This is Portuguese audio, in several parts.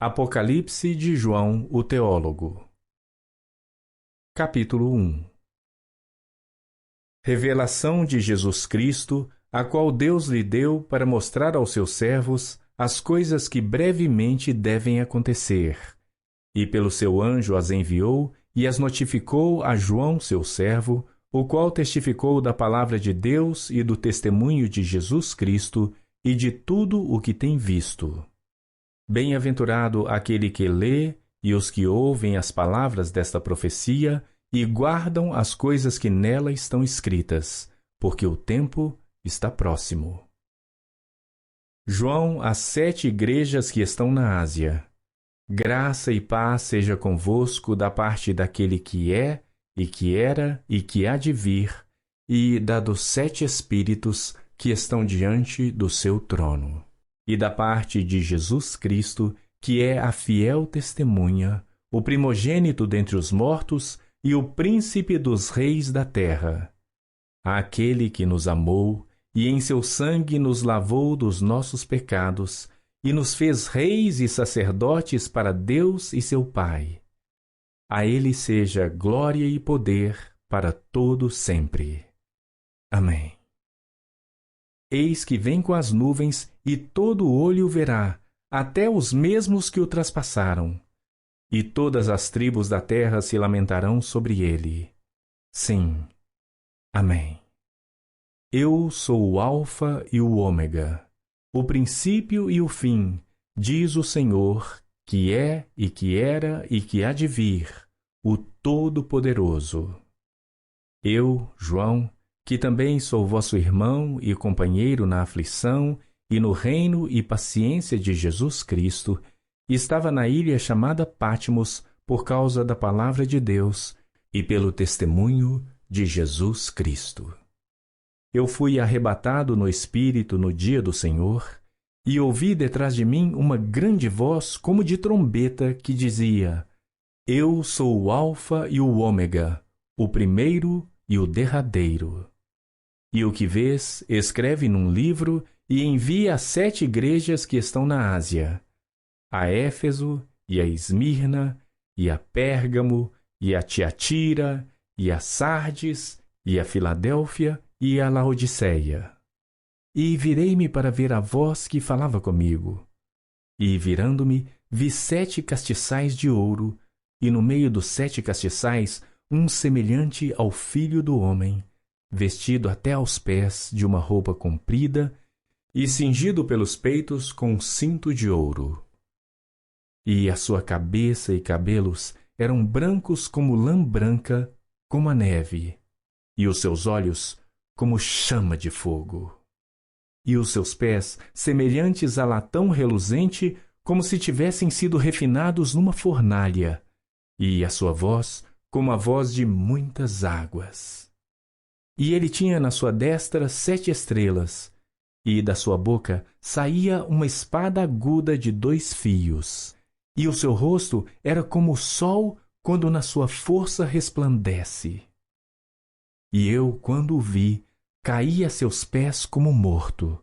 Apocalipse de João, o teólogo. Capítulo 1. Revelação de Jesus Cristo, a qual Deus lhe deu para mostrar aos seus servos as coisas que brevemente devem acontecer. E pelo seu anjo as enviou e as notificou a João, seu servo, o qual testificou da palavra de Deus e do testemunho de Jesus Cristo e de tudo o que tem visto. Bem-aventurado aquele que lê e os que ouvem as palavras desta profecia e guardam as coisas que nela estão escritas, porque o tempo está próximo. João, às 7 igrejas que estão na Ásia. Graça e paz seja convosco da parte daquele que é, e que era, e que há de vir, e da dos 7 Espíritos que estão diante do seu trono. E da parte de Jesus Cristo, que é a fiel testemunha, o primogênito dentre os mortos e o príncipe dos reis da terra. Àquele que nos amou e em seu sangue nos lavou dos nossos pecados e nos fez reis e sacerdotes para Deus e seu Pai. A ele seja glória e poder para todo sempre. Amém. Eis que vem com as nuvens, e todo olho o verá, até os mesmos que o traspassaram. E todas as tribos da terra se lamentarão sobre ele. Sim. Amém. Eu sou o Alfa e o Ômega, o princípio e o fim, diz o Senhor, que é e que era e que há de vir, o Todo-Poderoso. Eu, João, que também sou vosso irmão e companheiro na aflição e no reino e paciência de Jesus Cristo, estava na ilha chamada Patmos por causa da palavra de Deus e pelo testemunho de Jesus Cristo. Eu fui arrebatado no Espírito no dia do Senhor e ouvi detrás de mim uma grande voz como de trombeta que dizia: Eu sou o Alfa e o Ômega, o primeiro e o derradeiro. E o que vês, escreve num livro e envia às 7 igrejas que estão na Ásia, a Éfeso, e a Esmirna, e a Pérgamo, e a Tiatira, e a Sardes, e a Filadélfia, e a Laodiceia. E virei-me para ver a voz que falava comigo. E virando-me, vi 7 castiçais de ouro, e no meio dos 7 castiçais, um semelhante ao Filho do Homem, vestido até aos pés de uma roupa comprida e cingido pelos peitos com um cinto de ouro. E a sua cabeça e cabelos eram brancos como lã branca, como a neve, e os seus olhos como chama de fogo. E os seus pés semelhantes a latão reluzente, como se tivessem sido refinados numa fornalha, e a sua voz como a voz de muitas águas. E ele tinha na sua destra 7 estrelas, e da sua boca saía uma espada aguda de 2 fios, e o seu rosto era como o sol quando na sua força resplandece. E eu, quando o vi, caí a seus pés como morto.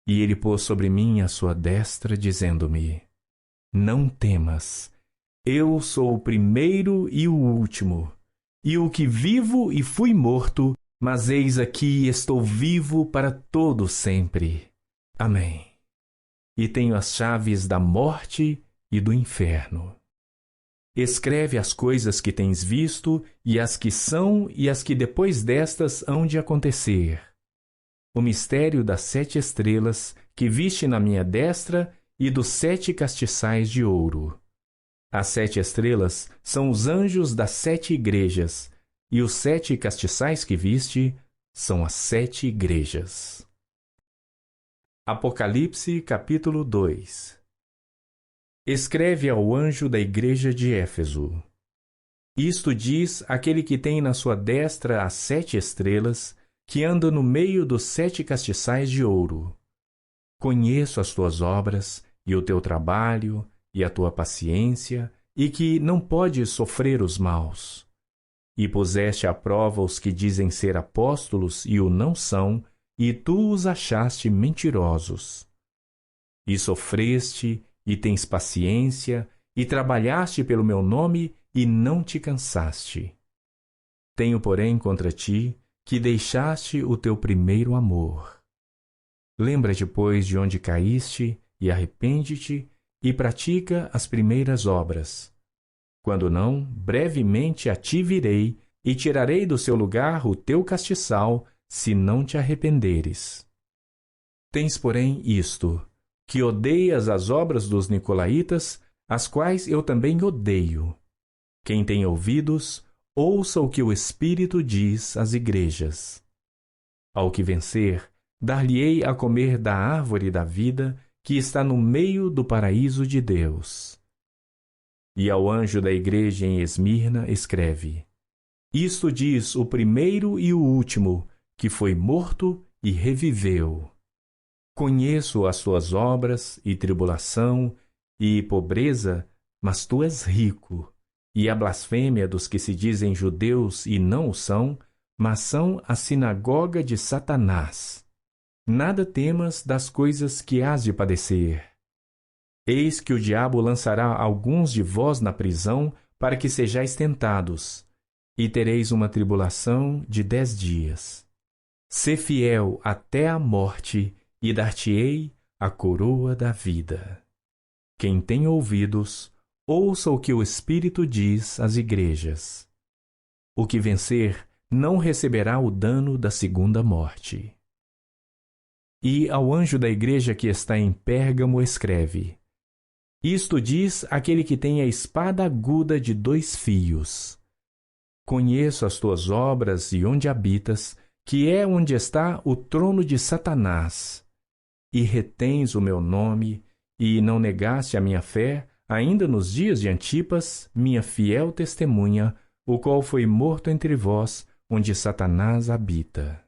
E ele pôs sobre mim a sua destra, dizendo-me: Não temas, eu sou o primeiro e o último, e o que vivo e fui morto, mas eis aqui estou vivo para todo sempre. Amém. E tenho as chaves da morte e do inferno. Escreve as coisas que tens visto, e as que são e as que depois destas hão de acontecer. O mistério das 7 estrelas que viste na minha destra e dos 7 castiçais de ouro. As 7 estrelas são os anjos das 7 igrejas, e os 7 castiçais que viste são as 7 igrejas. Apocalipse capítulo 2. Escreve ao anjo da igreja de Éfeso. Isto diz aquele que tem na sua destra as 7 estrelas, que anda no meio dos 7 castiçais de ouro. Conheço as tuas obras, e o teu trabalho, e a tua paciência, e que não podes sofrer os maus. E puseste à prova os que dizem ser apóstolos e o não são, e tu os achaste mentirosos. E sofreste, e tens paciência, e trabalhaste pelo meu nome, e não te cansaste. Tenho, porém, contra ti, que deixaste o teu primeiro amor. Lembra-te, pois, de onde caíste, e arrepende-te, e pratica as primeiras obras. Quando não, brevemente a ti virei, e tirarei do seu lugar o teu castiçal, se não te arrependeres. Tens, porém, isto, que odeias as obras dos nicolaítas, as quais eu também odeio. Quem tem ouvidos, ouça o que o Espírito diz às igrejas. Ao que vencer, dar-lhe-ei a comer da árvore da vida, que está no meio do paraíso de Deus. E ao anjo da igreja em Esmirna escreve: Isto diz o primeiro e o último, que foi morto e reviveu. Conheço as tuas obras, e tribulação, e pobreza, mas tu és rico, e a blasfêmia dos que se dizem judeus e não o são, mas são a sinagoga de Satanás. Nada temas das coisas que hás de padecer. Eis que o diabo lançará alguns de vós na prisão, para que sejais tentados, e tereis uma tribulação de 10 dias. Sê fiel até a morte, e dar-te-ei a coroa da vida. Quem tem ouvidos, ouça o que o Espírito diz às igrejas. O que vencer não receberá o dano da segunda morte. E ao anjo da igreja que está em Pérgamo escreve: Isto diz aquele que tem a espada aguda de 2 fios. Conheço as tuas obras e onde habitas, que é onde está o trono de Satanás. E retens o meu nome, e não negaste a minha fé, ainda nos dias de Antipas, minha fiel testemunha, o qual foi morto entre vós, onde Satanás habita.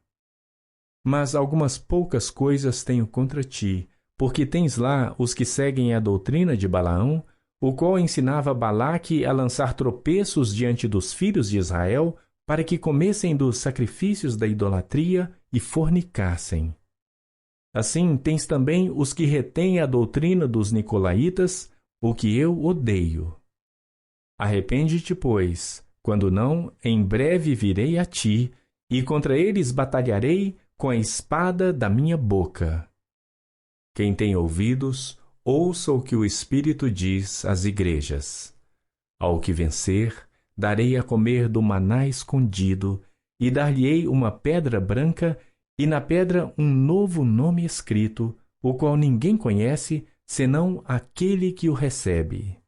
Mas algumas poucas coisas tenho contra ti, porque tens lá os que seguem a doutrina de Balaão, o qual ensinava Balaque a lançar tropeços diante dos filhos de Israel, para que comessem dos sacrifícios da idolatria e fornicassem. Assim, tens também os que retêm a doutrina dos nicolaítas, o que eu odeio. Arrepende-te, pois, quando não, em breve virei a ti, e contra eles batalharei com a espada da minha boca. Quem tem ouvidos, ouça o que o Espírito diz às igrejas. Ao que vencer, darei a comer do maná escondido, e dar-lhe-ei uma pedra branca, e na pedra um novo nome escrito, o qual ninguém conhece, senão aquele que o recebe.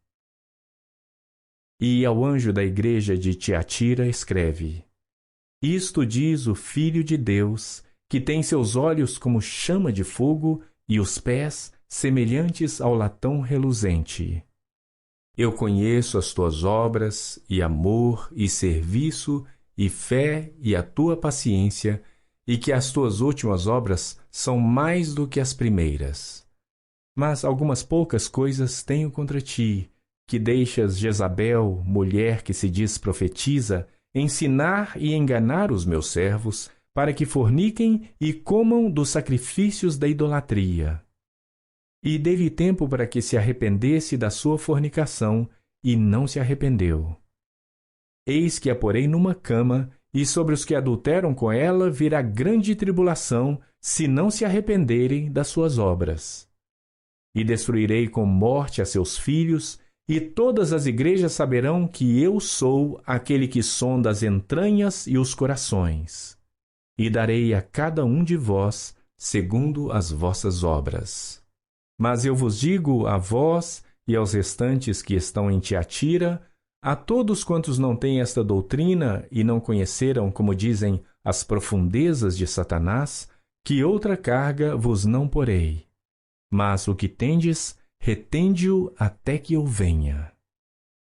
E ao anjo da igreja de Tiatira escreve: Isto diz o Filho de Deus, que tem seus olhos como chama de fogo e os pés semelhantes ao latão reluzente. Eu conheço as tuas obras, e amor, e serviço, e fé, e a tua paciência, e que as tuas últimas obras são mais do que as primeiras. Mas algumas poucas coisas tenho contra ti, que deixas Jezabel, mulher que se diz profetiza, ensinar e enganar os meus servos, para que forniquem e comam dos sacrifícios da idolatria. E dei-lhe tempo para que se arrependesse da sua fornicação, e não se arrependeu. Eis que a porei numa cama, e sobre os que adulteram com ela virá grande tribulação, se não se arrependerem das suas obras. E destruirei com morte a seus filhos, e todas as igrejas saberão que eu sou aquele que sonda as entranhas e os corações. E darei a cada um de vós segundo as vossas obras. Mas eu vos digo a vós e aos restantes que estão em Tiatira, a todos quantos não têm esta doutrina e não conheceram, como dizem, as profundezas de Satanás, que outra carga vos não porei. Mas o que tendes, retende-o até que eu venha.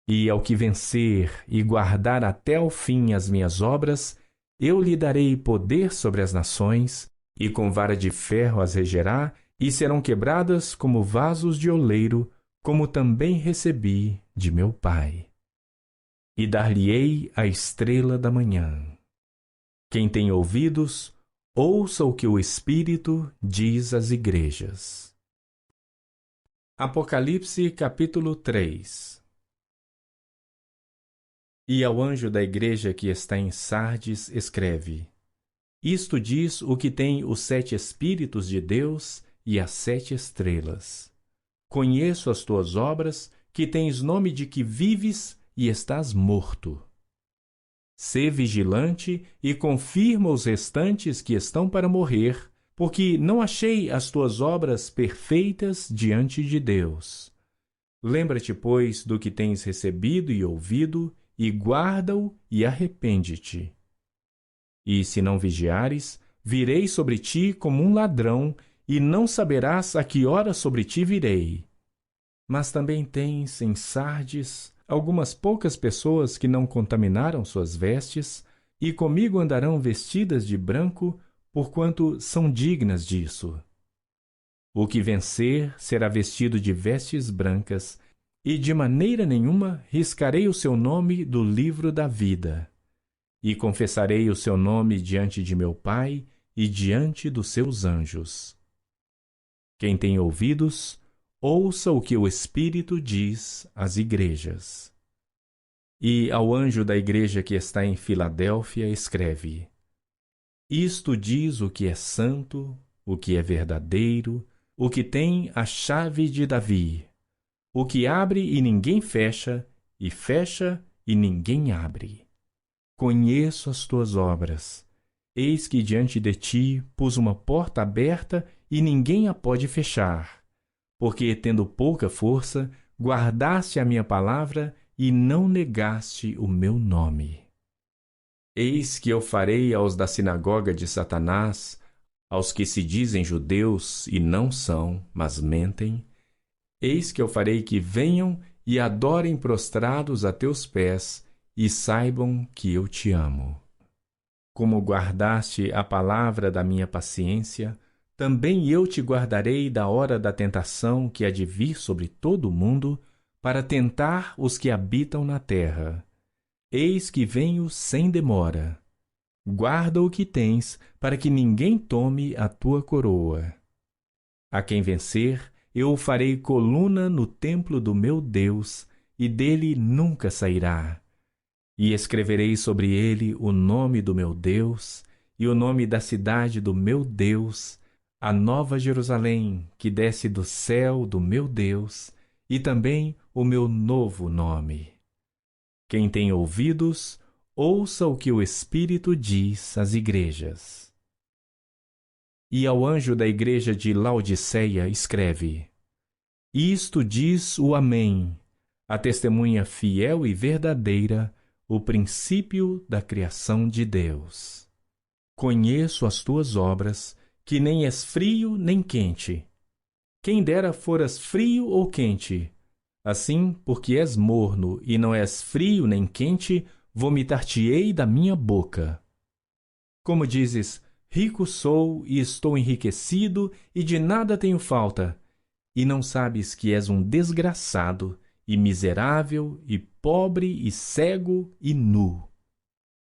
E ao que vencer e guardar até ao fim as minhas obras, eu lhe darei poder sobre as nações, e com vara de ferro as regerá, e serão quebradas como vasos de oleiro, como também recebi de meu Pai. E dar-lhe-ei a estrela da manhã. Quem tem ouvidos, ouça o que o Espírito diz às igrejas. Apocalipse capítulo 3. E ao anjo da igreja que está em Sardes escreve: Isto diz o que tem os 7 Espíritos de Deus e as 7 estrelas. Conheço as tuas obras, que tens nome de que vives e estás morto. Sê vigilante e confirma os restantes que estão para morrer, porque não achei as tuas obras perfeitas diante de Deus. Lembra-te, pois, do que tens recebido e ouvido, e guarda-o e arrepende-te. E se não vigiares, virei sobre ti como um ladrão, e não saberás a que hora sobre ti virei. Mas também tens em Sardes algumas poucas pessoas que não contaminaram suas vestes, e comigo andarão vestidas de branco, porquanto são dignas disso. O que vencer será vestido de vestes brancas, e de maneira nenhuma riscarei o seu nome do livro da vida. E confessarei o seu nome diante de meu Pai e diante dos seus anjos. Quem tem ouvidos, ouça o que o Espírito diz às igrejas. E ao anjo da igreja que está em Filadélfia escreve: Isto diz o que é santo, o que é verdadeiro, o que tem a chave de Davi, o que abre e ninguém fecha, e fecha e ninguém abre. Conheço as tuas obras. Eis que diante de ti pus uma porta aberta e ninguém a pode fechar. Porque, tendo pouca força, guardaste a minha palavra e não negaste o meu nome. Eis que eu farei aos da sinagoga de Satanás, aos que se dizem judeus e não são, mas mentem, eis que eu farei que venham e adorem prostrados a teus pés e saibam que eu te amo. Como guardaste a palavra da minha paciência, também eu te guardarei da hora da tentação que há de vir sobre todo o mundo, para tentar os que habitam na terra. Eis que venho sem demora. Guarda o que tens, para que ninguém tome a tua coroa. A quem vencer, eu o farei coluna no templo do meu Deus, e dele nunca sairá. E escreverei sobre ele o nome do meu Deus e o nome da cidade do meu Deus, a nova Jerusalém, que desce do céu do meu Deus, e também o meu novo nome. Quem tem ouvidos, ouça o que o Espírito diz às igrejas. E ao anjo da igreja de Laodiceia escreve: Isto diz o Amém, a testemunha fiel e verdadeira, o princípio da criação de Deus. Conheço as tuas obras, que nem és frio nem quente. Quem dera foras frio ou quente. Assim, porque és morno e não és frio nem quente, vomitar-te-ei da minha boca. Como dizes, rico sou e estou enriquecido e de nada tenho falta, e não sabes que és um desgraçado, e miserável, e pobre, e cego, e nu.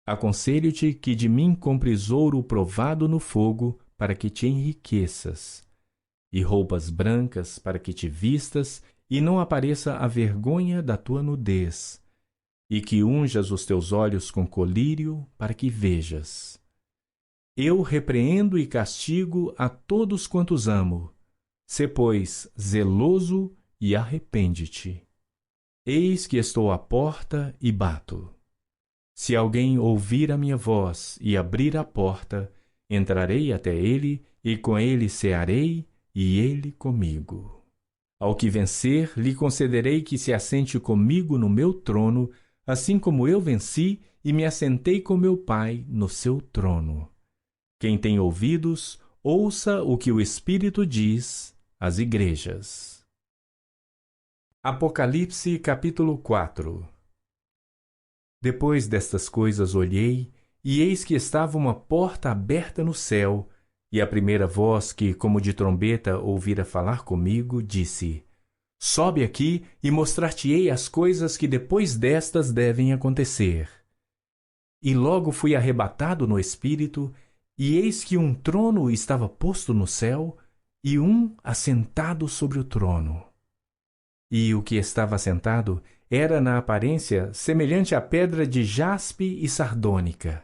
Aconselho-te que de mim compres ouro provado no fogo, para que te enriqueças, e roupas brancas para que te vistas, e não apareça a vergonha da tua nudez, e que unjas os teus olhos com colírio, para que vejas. Eu repreendo e castigo a todos quantos amo. Sê, pois, zeloso e arrepende-te. Eis que estou à porta e bato. Se alguém ouvir a minha voz e abrir a porta, entrarei até ele e com ele cearei e ele comigo. Ao que vencer, lhe concederei que se assente comigo no meu trono, assim como eu venci e me assentei com meu Pai no seu trono. Quem tem ouvidos, ouça o que o Espírito diz às igrejas. Apocalipse capítulo 4. Depois destas coisas olhei, e eis que estava uma porta aberta no céu, e a primeira voz que, como de trombeta, ouvira falar comigo, disse: Sobe aqui e mostrar-te-ei as coisas que depois destas devem acontecer. E logo fui arrebatado no espírito, e eis que um trono estava posto no céu, e um assentado sobre o trono. E o que estava assentado era, na aparência, semelhante à pedra de jaspe e sardônica.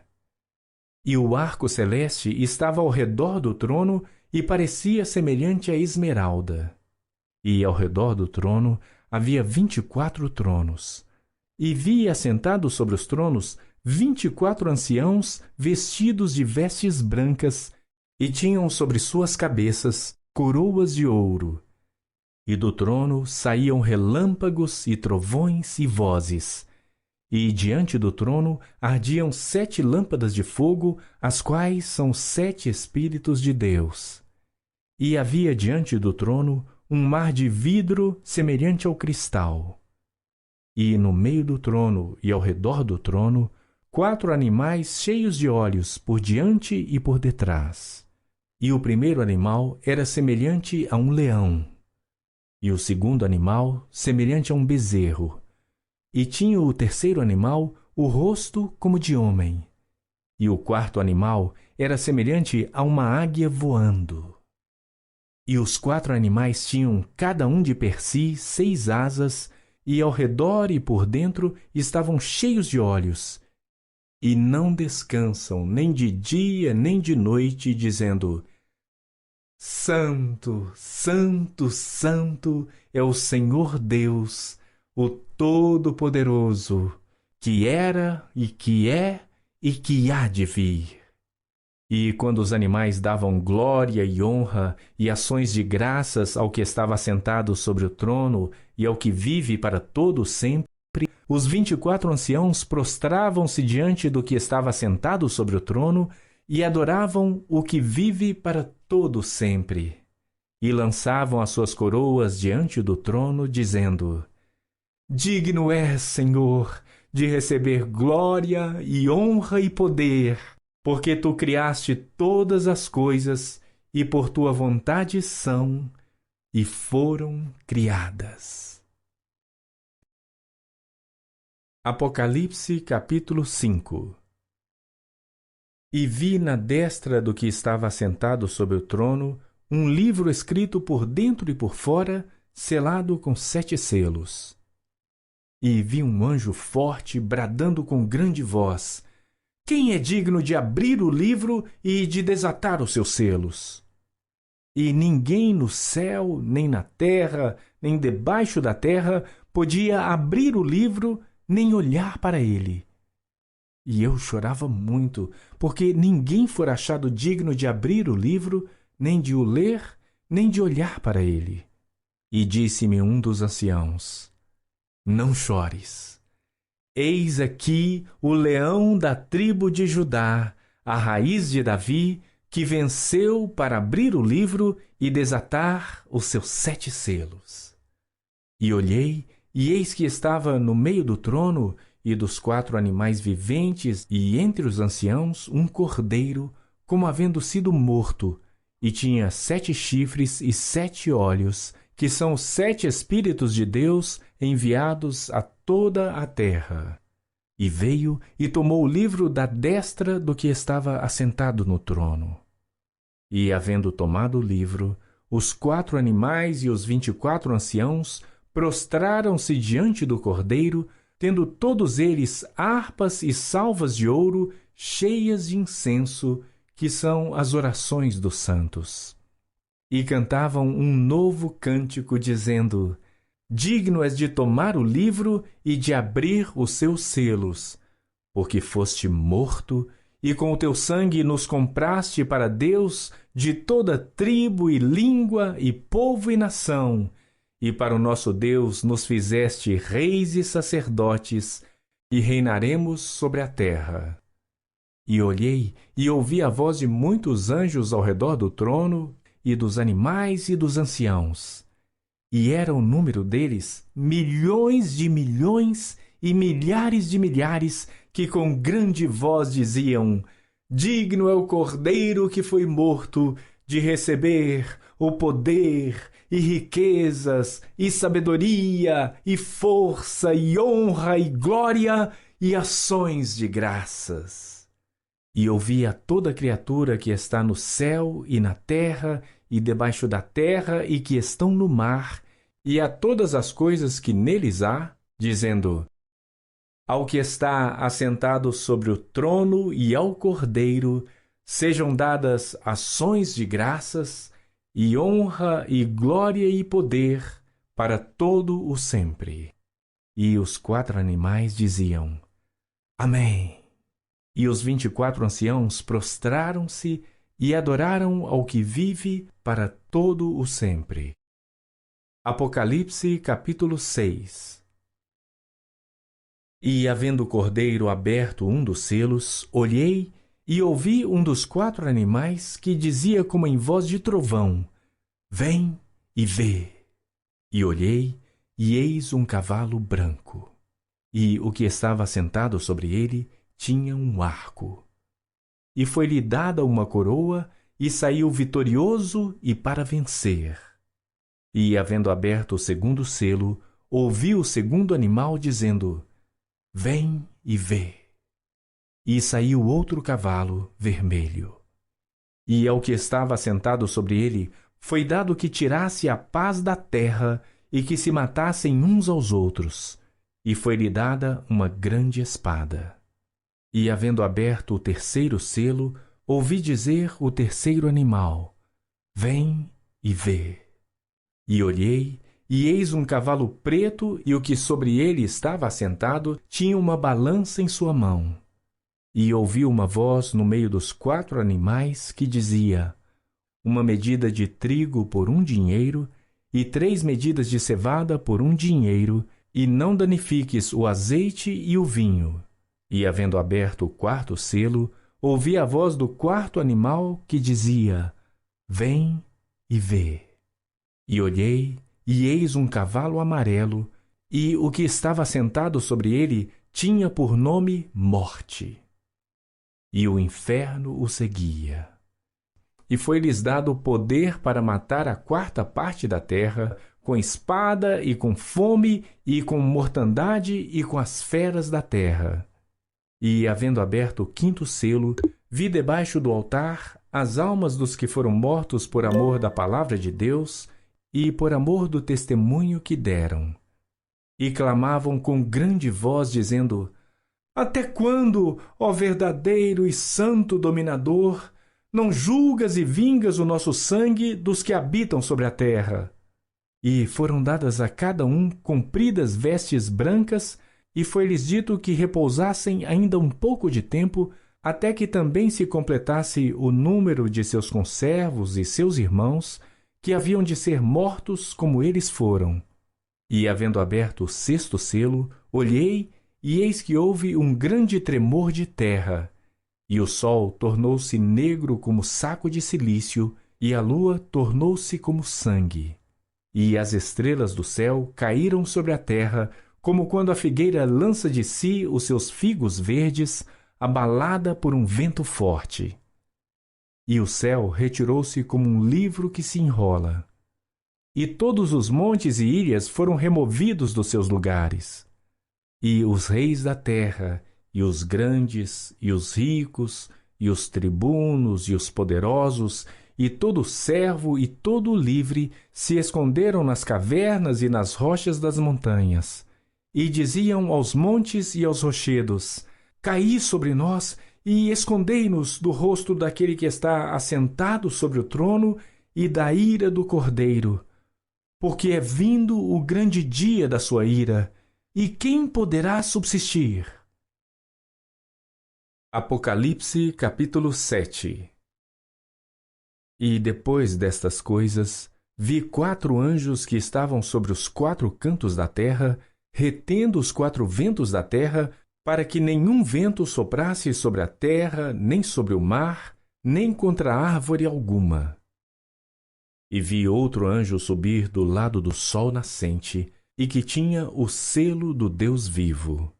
E o arco celeste estava ao redor do trono e parecia semelhante à esmeralda. E ao redor do trono havia 24 tronos. E vi assentados sobre os tronos 24 anciãos vestidos de vestes brancas, e tinham sobre suas cabeças coroas de ouro. E do trono saíam relâmpagos e trovões e vozes. E diante do trono ardiam 7 lâmpadas de fogo, as quais são 7 Espíritos de Deus. E havia diante do trono um mar de vidro semelhante ao cristal. E no meio do trono e ao redor do trono, 4 animais cheios de olhos por diante e por detrás. E o primeiro animal era semelhante a um leão. E o segundo animal semelhante a um bezerro. E tinha o terceiro animal o rosto como de homem. E o quarto animal era semelhante a uma águia voando. E os 4 animais tinham cada um de per si 6 asas, e ao redor e por dentro estavam cheios de olhos. E não descansam nem de dia nem de noite, dizendo: Santo, Santo, Santo é o Senhor Deus, o Todo-Poderoso, que era e que é e que há de vir. E quando os animais davam glória e honra e ações de graças ao que estava sentado sobre o trono e ao que vive para todo sempre, os 24 anciãos prostravam-se diante do que estava sentado sobre o trono e adoravam o que vive para todo sempre. E lançavam as suas coroas diante do trono, dizendo: Digno és, Senhor, de receber glória e honra e poder, porque tu criaste todas as coisas e por tua vontade são e foram criadas. Apocalipse capítulo 5. E vi na destra do que estava assentado sobre o trono um livro escrito por dentro e por fora, selado com 7 selos. E vi um anjo forte bradando com grande voz: Quem é digno de abrir o livro e de desatar os seus selos? E ninguém no céu, nem na terra, nem debaixo da terra podia abrir o livro, nem olhar para ele. E eu chorava muito, porque ninguém fora achado digno de abrir o livro, nem de o ler, nem de olhar para ele. E disse-me um dos anciãos: Não chores. Eis aqui o leão da tribo de Judá, a raiz de Davi, que venceu para abrir o livro e desatar os seus 7 selos. E olhei, e eis que estava no meio do trono e dos 4 animais viventes, e entre os anciãos um cordeiro, como havendo sido morto, e tinha 7 chifres e 7 olhos, que são os 7 Espíritos de Deus enviados a toda a terra. E veio e tomou o livro da destra do que estava assentado no trono. E, havendo tomado o livro, os 4 animais e os 24 anciãos prostraram-se diante do cordeiro, tendo todos eles harpas e salvas de ouro cheias de incenso, que são as orações dos santos. E cantavam um novo cântico, dizendo: Digno és de tomar o livro e de abrir os seus selos, porque foste morto, e com o teu sangue nos compraste para Deus de toda tribo e língua e povo e nação, e para o nosso Deus nos fizeste reis e sacerdotes, e reinaremos sobre a terra. E olhei e ouvi a voz de muitos anjos ao redor do trono, e dos animais e dos anciãos. E era o número deles milhões de milhões e milhares de milhares, que com grande voz diziam: Digno é o Cordeiro que foi morto de receber o poder e riquezas e sabedoria e força e honra e glória e ações de graças. E ouvi a toda criatura que está no céu e na terra e debaixo da terra e que estão no mar, e a todas as coisas que neles há, dizendo: Ao que está assentado sobre o trono e ao Cordeiro sejam dadas ações de graças, e honra e glória e poder para todo o sempre. E os 4 animais diziam: Amém. E os 24 anciãos prostraram-se e adoraram ao que vive para todo o sempre. Apocalipse capítulo 6. E, havendo o Cordeiro aberto um dos selos, olhei e ouvi um dos 4 animais que dizia como em voz de trovão: Vem e vê. E olhei, e eis um cavalo branco. E o que estava sentado sobre ele tinha um arco. E foi-lhe dada uma coroa, e saiu vitorioso e para vencer. E, havendo aberto o segundo selo, ouvi o segundo animal dizendo: Vem e vê. E saiu outro cavalo vermelho. E ao que estava sentado sobre ele foi dado que tirasse a paz da terra e que se matassem uns aos outros. E foi-lhe dada uma grande espada. E, havendo aberto o terceiro selo, ouvi dizer o terceiro animal: Vem e vê. E olhei, e eis um cavalo preto, e o que sobre ele estava assentado tinha uma balança em sua mão. E ouvi uma voz no meio dos 4 animais que dizia: Uma medida de trigo por 1 dinheiro, e 3 medidas de cevada por 1 dinheiro, e não danifiques o azeite e o vinho. E, havendo aberto o 4º selo, ouvi a voz do 4º animal que dizia: Vem e vê. E olhei, e eis um cavalo amarelo, e o que estava sentado sobre ele tinha por nome Morte. E o inferno o seguia. E foi-lhes dado poder para matar a 4ª parte da terra, com espada e com fome e com mortandade e com as feras da terra. E, havendo aberto o 5º selo, vi debaixo do altar as almas dos que foram mortos por amor da palavra de Deus e por amor do testemunho que deram. E clamavam com grande voz, dizendo: Até quando, ó verdadeiro e santo dominador, não julgas e vingas o nosso sangue dos que habitam sobre a terra? E foram dadas a cada um compridas vestes brancas, e foi-lhes dito que repousassem ainda um pouco de tempo, até que também se completasse o número de seus conservos e seus irmãos, que haviam de ser mortos como eles foram. E, havendo aberto o 6º selo, olhei, e eis que houve um grande tremor de terra, e o sol tornou-se negro como saco de cilício, e a lua tornou-se como sangue. E as estrelas do céu caíram sobre a terra, como quando a figueira lança de si os seus figos verdes, abalada por um vento forte. E o céu retirou-se como um livro que se enrola. E todos os montes e ilhas foram removidos dos seus lugares. E os reis da terra, e os grandes, e os ricos, e os tribunos, e os poderosos, e todo servo e todo livre se esconderam nas cavernas e nas rochas das montanhas. E diziam aos montes e aos rochedos: Caí sobre nós e escondei-nos do rosto daquele que está assentado sobre o trono e da ira do Cordeiro. Porque é vindo o grande dia da sua ira, e quem poderá subsistir? Apocalipse capítulo 7. E depois destas coisas, vi 4 anjos que estavam sobre os 4 cantos da terra, retendo os 4 ventos da terra, para que nenhum vento soprasse sobre a terra, nem sobre o mar, nem contra árvore alguma. E vi outro anjo subir do lado do sol nascente, e que tinha o selo do Deus vivo.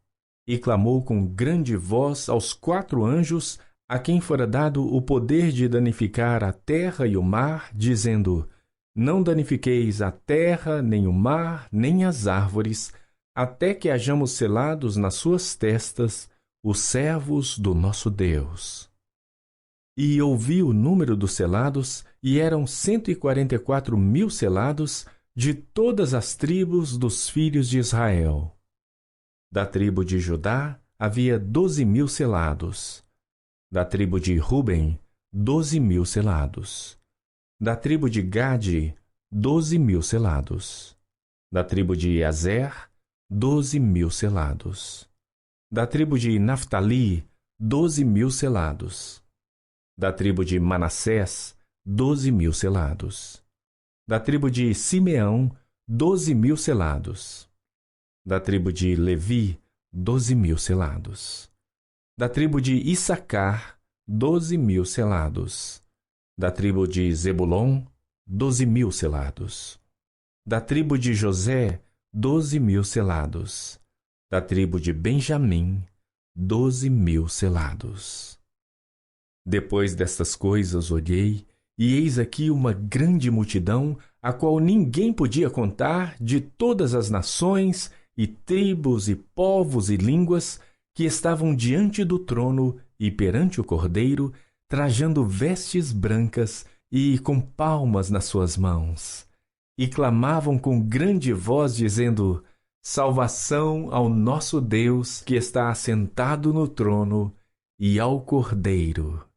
E clamou com grande voz aos 4 anjos, a quem fora dado o poder de danificar a terra e o mar, dizendo: Não danifiqueis a terra, nem o mar, nem as árvores, até que hajamos selados nas suas testas os servos do nosso Deus. E ouvi o número dos selados, e eram 144.000 selados, de todas as tribos dos filhos de Israel. Da tribo de Judá havia 12.000 selados. Da tribo de Ruben, 12.000 selados. Da tribo de Gade, 12.000 selados. Da tribo de Azer, 12.000 selados. Da tribo de Naftali, 12.000 selados. Da tribo de Manassés, 12.000 selados. Da tribo de Simeão, 12.000 selados. Da tribo de Levi, 12.000 selados. Da tribo de Issacar, 12.000 selados. Da tribo de Zebulon, 12.000 selados. Da tribo de José, 12.000 selados. Da tribo de Benjamim, 12.000 selados. Depois destas coisas olhei, e eis aqui uma grande multidão, a qual ninguém podia contar, de todas as nações, e tribos, e povos, e línguas, que estavam diante do trono e perante o Cordeiro, trajando vestes brancas e com palmas nas suas mãos. E clamavam com grande voz, dizendo: Salvação ao nosso Deus, que está assentado no trono, e ao Cordeiro.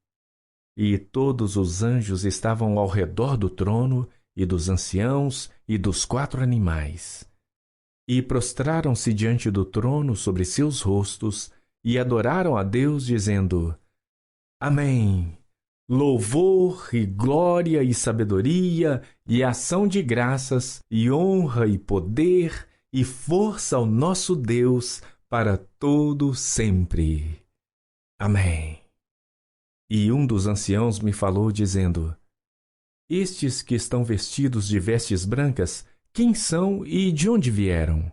E todos os anjos estavam ao redor do trono, e dos anciãos, e dos 4 animais. E prostraram-se diante do trono sobre seus rostos, e adoraram a Deus, dizendo: Amém. Louvor e glória e sabedoria, e ação de graças, e honra e poder, e força ao nosso Deus, para todo sempre. Amém. E um dos anciãos me falou, dizendo: Estes que estão vestidos de vestes brancas, quem são e de onde vieram?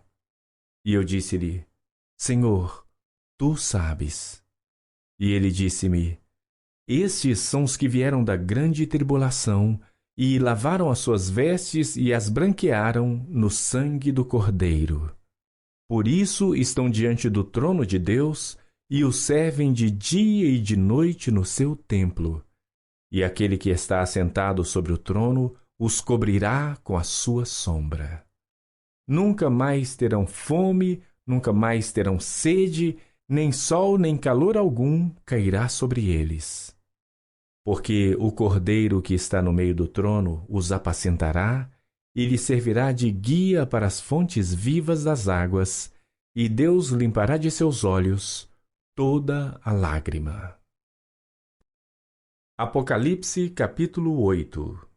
E eu disse-lhe: Senhor, tu sabes. E ele disse-me: Estes são os que vieram da grande tribulação, e lavaram as suas vestes e as branquearam no sangue do Cordeiro. Por isso estão diante do trono de Deus, e o servem de dia e de noite no seu templo. E aquele que está assentado sobre o trono os cobrirá com a sua sombra. Nunca mais terão fome, nunca mais terão sede, nem sol nem calor algum cairá sobre eles. Porque o Cordeiro que está no meio do trono os apacentará e lhes servirá de guia para as fontes vivas das águas, e Deus limpará de seus olhos toda a lágrima. Apocalipse capítulo 8.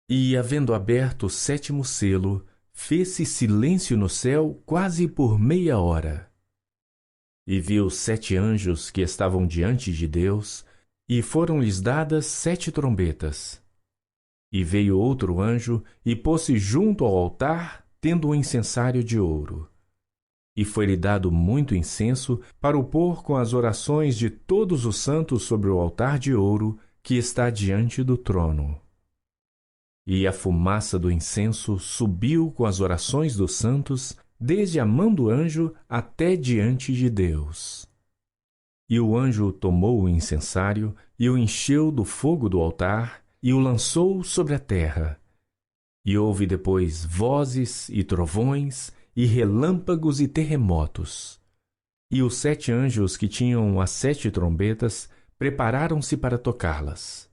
E, havendo aberto o 7º selo, fez-se silêncio no céu quase por meia hora. E vi os 7 anjos que estavam diante de Deus, e foram-lhes dadas 7 trombetas. E veio outro anjo, e pôs-se junto ao altar, tendo um incensário de ouro. E foi-lhe dado muito incenso para o pôr com as orações de todos os santos sobre o altar de ouro que está diante do trono. E a fumaça do incenso subiu com as orações dos santos, desde a mão do anjo até diante de Deus. E o anjo tomou o incensário e o encheu do fogo do altar e o lançou sobre a terra. E houve depois vozes e trovões, e relâmpagos e terremotos. E os 7 anjos que tinham as 7 trombetas prepararam-se para tocá-las.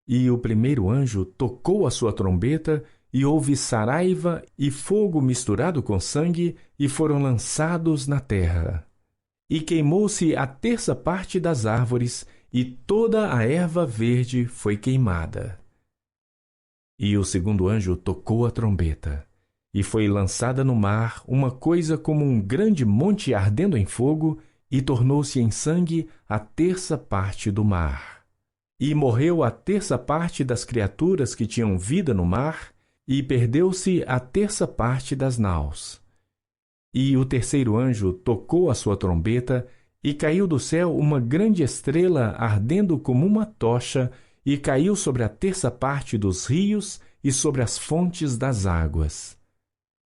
E o primeiro anjo tocou a sua trombeta, e houve saraiva e fogo misturado com sangue, e foram lançados na terra. E queimou-se a 1/3 parte das árvores, e toda a erva verde foi queimada. E o segundo anjo tocou a trombeta. E foi lançada no mar uma coisa como um grande monte ardendo em fogo, e tornou-se em sangue a 1/3 parte do mar. E morreu a 1/3 parte das criaturas que tinham vida no mar, e perdeu-se a 1/3 parte das naus. E o terceiro anjo tocou a sua trombeta, e caiu do céu uma grande estrela ardendo como uma tocha, e caiu sobre a 1/3 parte dos rios e sobre as fontes das águas.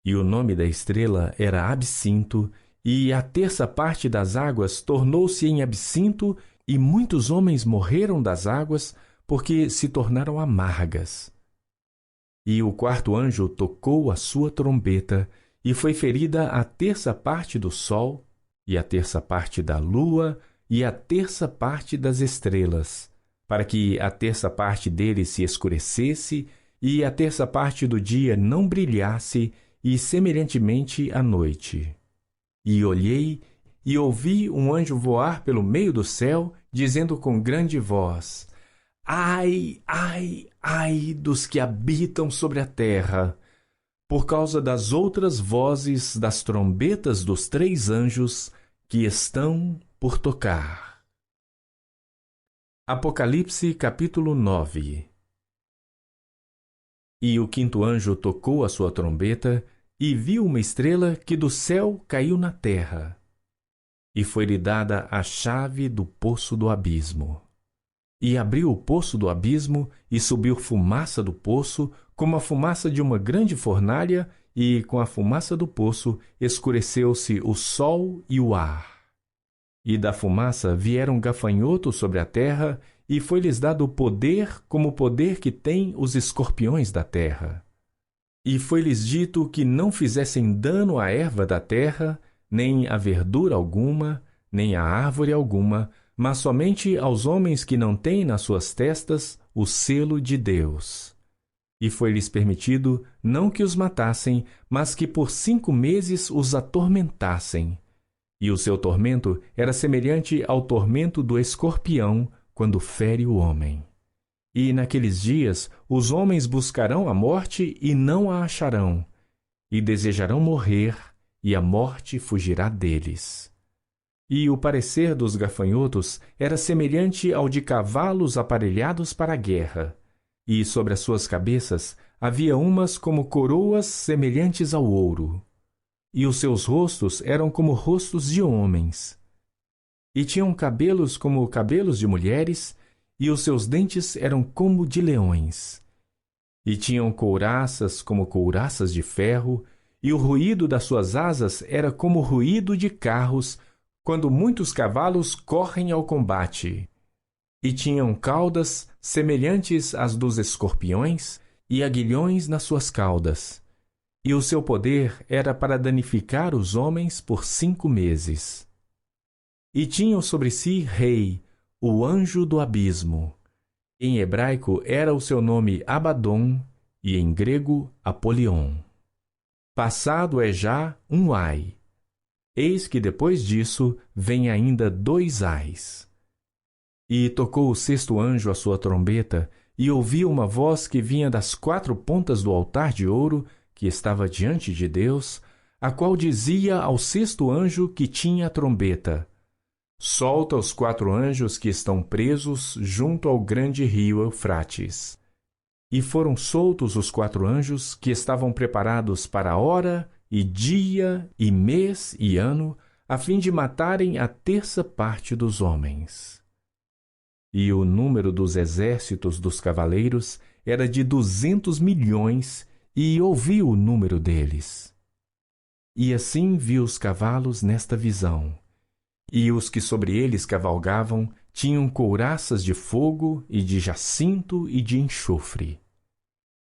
E o nome da estrela era Absinto, e a 1/3 parte das águas tornou-se em absinto, e muitos homens morreram das águas, porque se tornaram amargas. E o quarto anjo tocou a sua trombeta, e foi ferida a terça parte do sol, e a terça parte da lua, e a terça parte das estrelas, para que a terça parte deles se escurecesse, e a terça parte do dia não brilhasse, e semelhantemente a noite. E olhei, e ouvi um anjo voar pelo meio do céu, dizendo com grande voz: Ai, ai, ai dos que habitam sobre a terra, por causa das outras vozes das trombetas dos 3 anjos que estão por tocar. Apocalipse capítulo 9. E o quinto anjo tocou a sua trombeta, e viu uma estrela que do céu caiu na terra. E foi-lhe dada a chave do poço do abismo. E abriu o poço do abismo, e subiu fumaça do poço, como a fumaça de uma grande fornalha, e com a fumaça do poço escureceu-se o sol e o ar. E da fumaça vieram gafanhotos sobre a terra, e foi-lhes dado poder como o poder que têm os escorpiões da terra. E foi-lhes dito que não fizessem dano à erva da terra, nem a verdura alguma, nem a árvore alguma, mas somente aos homens que não têm nas suas testas o selo de Deus. E foi-lhes permitido não que os matassem, mas que por 5 meses os atormentassem. E o seu tormento era semelhante ao tormento do escorpião quando fere o homem. E naqueles dias os homens buscarão a morte e não a acharão, e desejarão morrer, e a morte fugirá deles. E o parecer dos gafanhotos era semelhante ao de cavalos aparelhados para a guerra, e sobre as suas cabeças havia umas como coroas semelhantes ao ouro, e os seus rostos eram como rostos de homens, e tinham cabelos como cabelos de mulheres, e os seus dentes eram como de leões, e tinham couraças como couraças de ferro, e o ruído das suas asas era como o ruído de carros, quando muitos cavalos correm ao combate. E tinham caudas semelhantes às dos escorpiões, e aguilhões nas suas caudas. E o seu poder era para danificar os homens por 5 meses. E tinham sobre si rei, o anjo do abismo. Em hebraico era o seu nome Abadom, e em grego Apolion. Passado é já um ai. Eis que depois disso vem ainda 2 ais. E tocou o 6º anjo a sua trombeta, e ouvi uma voz que vinha das 4 pontas do altar de ouro que estava diante de Deus, a qual dizia ao 6º anjo que tinha a trombeta: Solta os 4 anjos que estão presos junto ao grande rio Eufrates. E foram soltos os 4 anjos que estavam preparados para hora, e dia, e mês, e ano, a fim de matarem a terça parte dos homens. E o número dos exércitos dos cavaleiros era de 200 milhões, e ouvi o número deles. E assim vi os cavalos nesta visão. E os que sobre eles cavalgavam tinham couraças de fogo, e de jacinto, e de enxofre.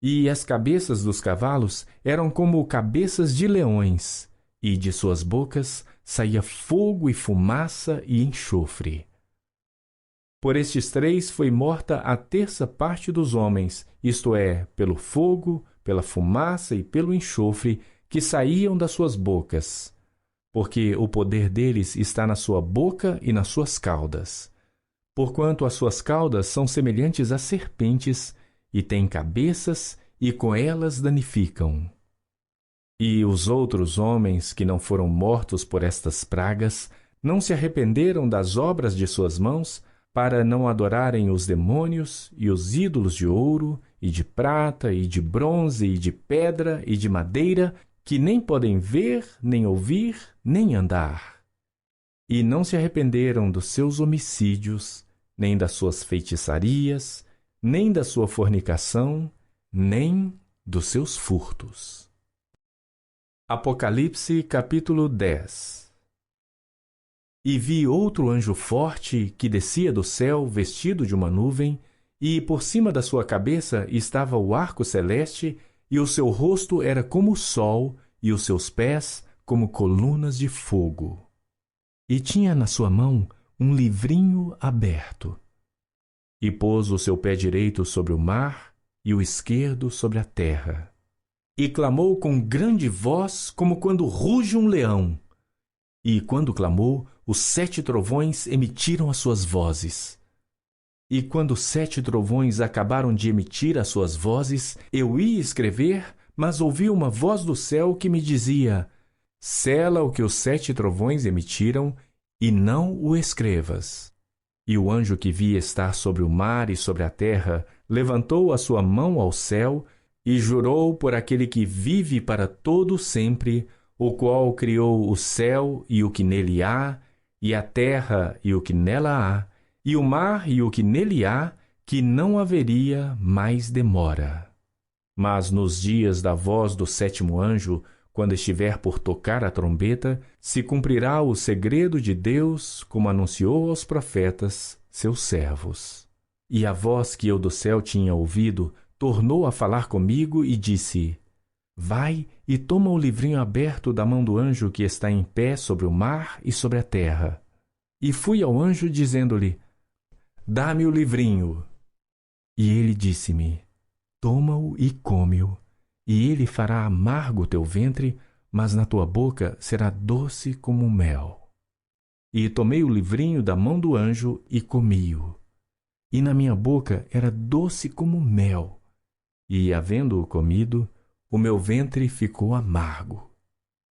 E as cabeças dos cavalos eram como cabeças de leões, e de suas bocas saía fogo e fumaça e enxofre. Por estes 3 foi morta a terça parte dos homens, isto é, pelo fogo, pela fumaça e pelo enxofre que saíam das suas bocas, porque o poder deles está na sua boca e nas suas caudas. Porquanto as suas caudas são semelhantes a serpentes, e têm cabeças, e com elas danificam. E os outros homens que não foram mortos por estas pragas não se arrependeram das obras de suas mãos, para não adorarem os demônios e os ídolos de ouro, e de prata, e de bronze, e de pedra, e de madeira, que nem podem ver, nem ouvir, nem andar. E não se arrependeram dos seus homicídios, nem das suas feitiçarias, nem da sua fornicação, nem dos seus furtos. Apocalipse capítulo 10. E vi outro anjo forte que descia do céu vestido de uma nuvem, e por cima da sua cabeça estava o arco celeste, e o seu rosto era como o sol, e os seus pés como colunas de fogo. E tinha na sua mão um livrinho aberto. E pôs o seu pé direito sobre o mar, e o esquerdo sobre a terra. E clamou com grande voz, como quando ruge um leão. E quando clamou, os 7 trovões emitiram as suas vozes. E quando os 7 trovões acabaram de emitir as suas vozes, eu ia escrever, mas ouvi uma voz do céu que me dizia: sela o que os 7 trovões emitiram, e não o escrevas. E o anjo que via estar sobre o mar e sobre a terra levantou a sua mão ao céu e jurou por aquele que vive para todo sempre, o qual criou o céu e o que nele há, e a terra e o que nela há, e o mar e o que nele há, que não haveria mais demora. Mas nos dias da voz do 7º anjo, quando estiver por tocar a trombeta, se cumprirá o segredo de Deus, como anunciou aos profetas, seus servos. E a voz que eu do céu tinha ouvido tornou a falar comigo e disse: vai e toma o livrinho aberto da mão do anjo que está em pé sobre o mar e sobre a terra. E fui ao anjo dizendo-lhe: dá-me o livrinho. E ele disse-me: toma-o e come-o, e ele fará amargo o teu ventre, mas na tua boca será doce como mel. E tomei o livrinho da mão do anjo e comi-o. E na minha boca era doce como mel. E, havendo-o comido, o meu ventre ficou amargo.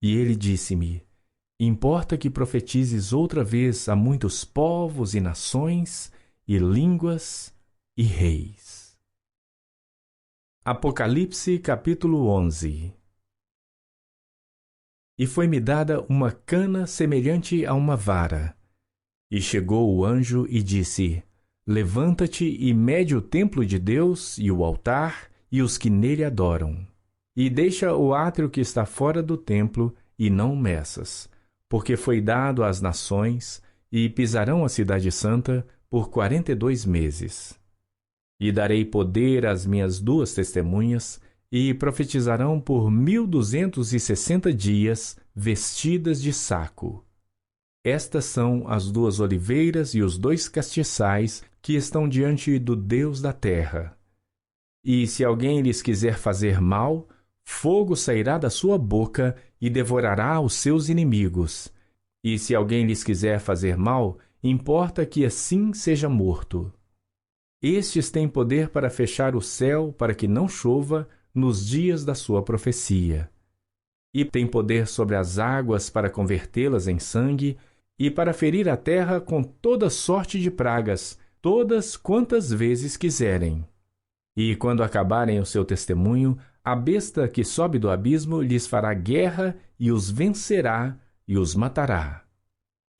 E ele disse-me: importa que profetizes outra vez a muitos povos e nações, e línguas e reis. Apocalipse capítulo 11. E foi-me dada uma cana semelhante a uma vara. E chegou o anjo e disse: levanta-te e mede o templo de Deus e o altar e os que nele adoram. E deixa o átrio que está fora do templo, e não o meças, porque foi dado às nações, e pisarão a cidade santa por 42 meses. E darei poder às minhas 2 testemunhas, e profetizarão por 1260 dias, vestidas de saco. Estas são as 2 oliveiras e os 2 castiçais que estão diante do Deus da terra. E se alguém lhes quiser fazer mal, fogo sairá da sua boca e devorará os seus inimigos. E se alguém lhes quiser fazer mal, importa que assim seja morto. Estes têm poder para fechar o céu para que não chova nos dias da sua profecia. E têm poder sobre as águas para convertê-las em sangue, e para ferir a terra com toda sorte de pragas, todas quantas vezes quiserem. E quando acabarem o seu testemunho, a besta que sobe do abismo lhes fará guerra e os vencerá e os matará.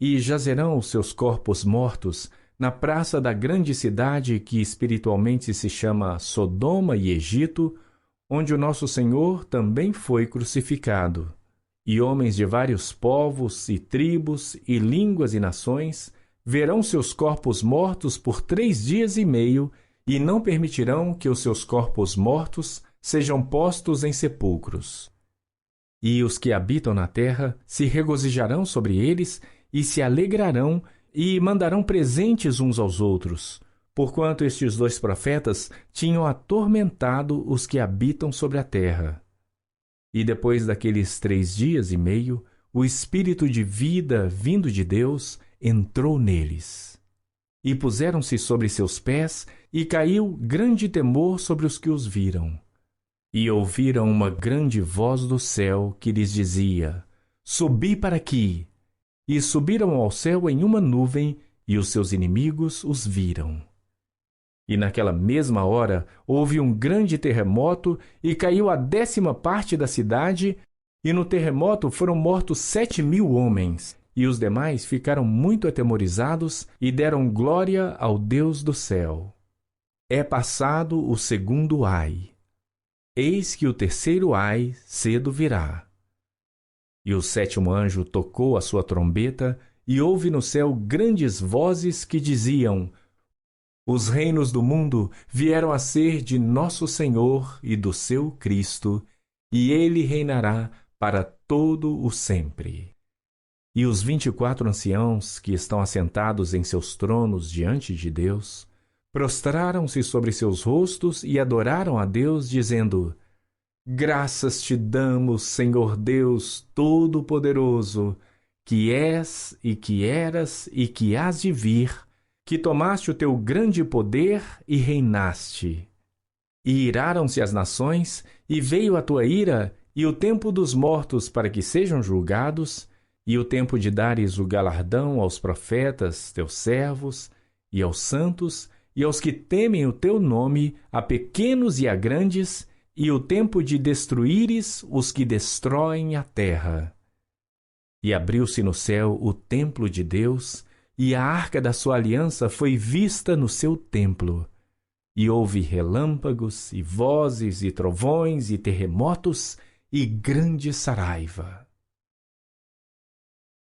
E jazerão os seus corpos mortos na praça da grande cidade que espiritualmente se chama Sodoma e Egito, onde o nosso Senhor também foi crucificado. E homens de vários povos e tribos e línguas e nações verão seus corpos mortos por 3 dias e meio, e não permitirão que os seus corpos mortos sejam postos em sepulcros. E os que habitam na terra se regozijarão sobre eles e se alegrarão e mandarão presentes uns aos outros, porquanto estes 2 profetas tinham atormentado os que habitam sobre a terra. E depois daqueles 3 dias e meio, o espírito de vida vindo de Deus entrou neles. E puseram-se sobre seus pés, e caiu grande temor sobre os que os viram. E ouviram uma grande voz do céu que lhes dizia: subi para aqui. E subiram ao céu em uma nuvem, e os seus inimigos os viram. E naquela mesma hora houve um grande terremoto, e caiu a 10ª parte da cidade, e no terremoto foram mortos 7.000 homens, e os demais ficaram muito atemorizados e deram glória ao Deus do céu. É passado o 2º ai. Eis que o 3º ai cedo virá. E o 7º anjo tocou a sua trombeta, e houve no céu grandes vozes que diziam: Os reinos do mundo vieram a ser de nosso Senhor e do seu Cristo, e ele reinará para todo o sempre. E os 24 anciãos que estão assentados em seus tronos diante de Deus, prostraram-se sobre seus rostos e adoraram a Deus, dizendo: Graças te damos, Senhor Deus Todo-Poderoso, que és e que eras e que hás de vir, que tomaste o teu grande poder e reinaste. E iraram-se as nações, e veio a tua ira, e o tempo dos mortos para que sejam julgados, e o tempo de dares o galardão aos profetas, teus servos, e aos santos, e aos que temem o teu nome, a pequenos e a grandes, e o tempo de destruíres os que destroem a terra. E abriu-se no céu o templo de Deus, e a arca da sua aliança foi vista no seu templo. E houve relâmpagos, e vozes, e trovões, e terremotos, e grande saraiva.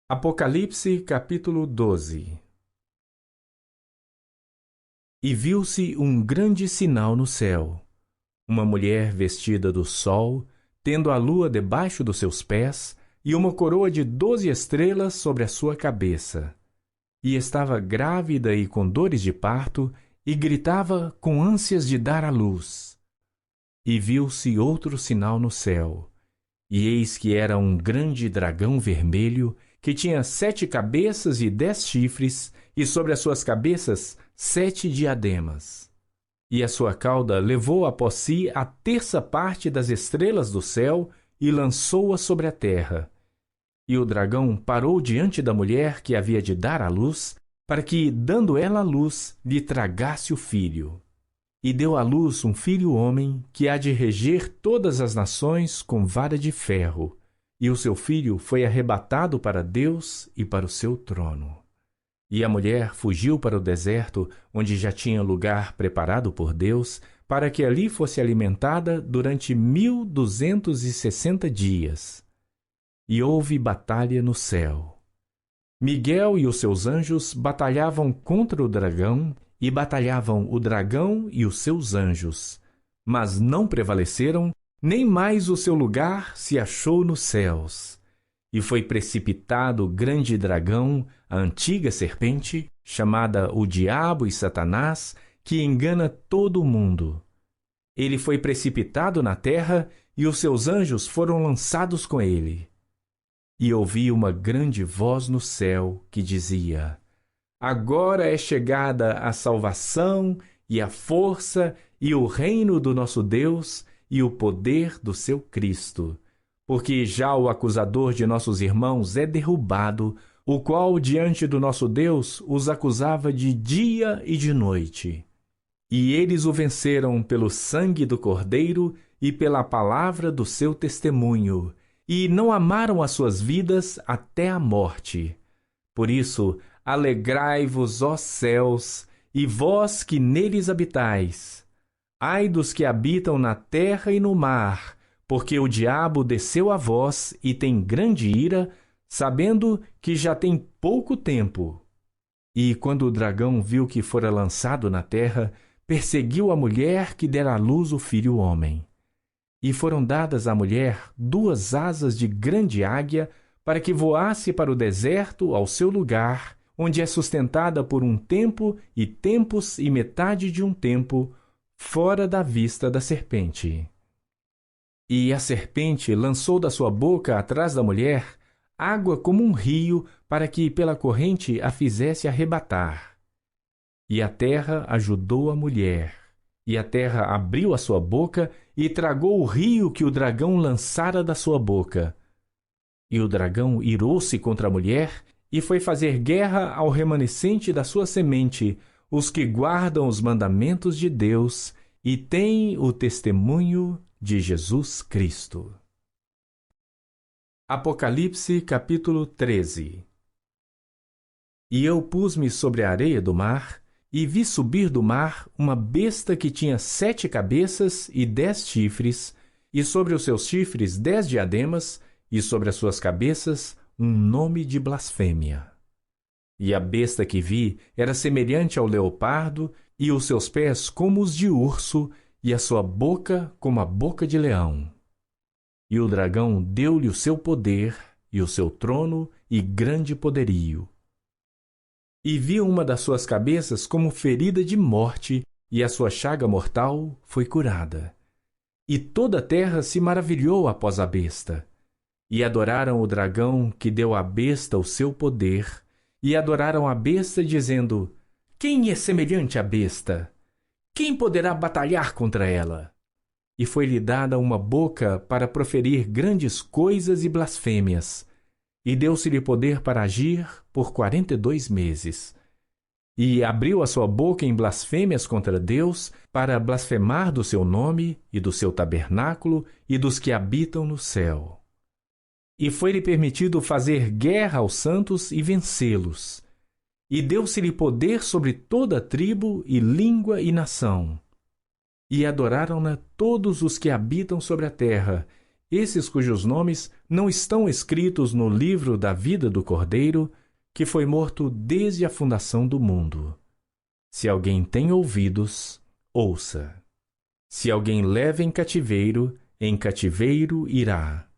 Apocalipse, capítulo 12. E viu-se um grande sinal no céu, uma mulher vestida do sol, tendo a lua debaixo dos seus pés, e uma coroa de 12 estrelas sobre a sua cabeça. E estava grávida e com dores de parto, e gritava com ânsias de dar à luz. E viu-se outro sinal no céu, e eis que era um grande dragão vermelho, que tinha 7 cabeças e 10 chifres, e sobre as suas cabeças 7 diademas. E a sua cauda levou após si a terça parte das estrelas do céu, e lançou-a sobre a terra. E o dragão parou diante da mulher que havia de dar à luz, para que, dando ela à luz, lhe tragasse o filho. E deu à luz um filho homem, que há de reger todas as nações com vara de ferro. E o seu filho foi arrebatado para Deus e para o seu trono. E a mulher fugiu para o deserto, onde já tinha lugar preparado por Deus, para que ali fosse alimentada durante 1260 dias. E houve batalha no céu. Miguel e os seus anjos batalhavam contra o dragão, e batalhavam o dragão e os seus anjos, mas não prevaleceram, nem mais o seu lugar se achou nos céus. E foi precipitado o grande dragão, a antiga serpente, chamada o Diabo e Satanás, que engana todo o mundo. Ele foi precipitado na terra, e os seus anjos foram lançados com ele. E ouvi uma grande voz no céu que dizia: Agora é chegada a salvação e a força e o reino do nosso Deus e o poder do seu Cristo. Porque já o acusador de nossos irmãos é derrubado, o qual diante do nosso Deus os acusava de dia e de noite. E eles o venceram pelo sangue do Cordeiro e pela palavra do seu testemunho, e não amaram as suas vidas até a morte. Por isso, alegrai-vos, ó céus, e vós que neles habitais. Ai dos que habitam na terra e no mar, porque o diabo desceu a vós e tem grande ira, sabendo que já tem pouco tempo. E quando o dragão viu que fora lançado na terra, perseguiu a mulher que dera à luz o filho homem. E foram dadas à mulher 2 asas de grande águia, para que voasse para o deserto ao seu lugar, onde é sustentada por um tempo e tempos e metade de um tempo, fora da vista da serpente. E a serpente lançou da sua boca atrás da mulher água como um rio, para que pela corrente a fizesse arrebatar. E a terra ajudou a mulher, e a terra abriu a sua boca e tragou o rio que o dragão lançara da sua boca. E o dragão irou-se contra a mulher e foi fazer guerra ao remanescente da sua semente, os que guardam os mandamentos de Deus e têm o testemunho de Jesus Cristo. Apocalipse, capítulo 13. E eu pus-me sobre a areia do mar, e vi subir do mar uma besta que tinha 7 cabeças e 10 chifres, e sobre os seus chifres 10 diademas, e sobre as suas cabeças um nome de blasfêmia. E a besta que vi era semelhante ao leopardo, e os seus pés como os de urso, e a sua boca como a boca de leão. E o dragão deu-lhe o seu poder, e o seu trono, e grande poderio. E viu uma das suas cabeças como ferida de morte, e a sua chaga mortal foi curada. E toda a terra se maravilhou após a besta. E adoraram o dragão que deu à besta o seu poder, e adoraram a besta, dizendo: Quem é semelhante à besta? Quem poderá batalhar contra ela? E foi-lhe dada uma boca para proferir grandes coisas e blasfêmias, e deu-se-lhe poder para agir por 42 meses. E abriu a sua boca em blasfêmias contra Deus, para blasfemar do seu nome, e do seu tabernáculo, e dos que habitam no céu. E foi-lhe permitido fazer guerra aos santos e vencê-los. E deu-se-lhe poder sobre toda tribo, e língua e nação. E adoraram-na todos os que habitam sobre a terra, esses cujos nomes não estão escritos no livro da vida do Cordeiro, que foi morto desde a fundação do mundo. Se alguém tem ouvidos, ouça. Se alguém leva em cativeiro irá.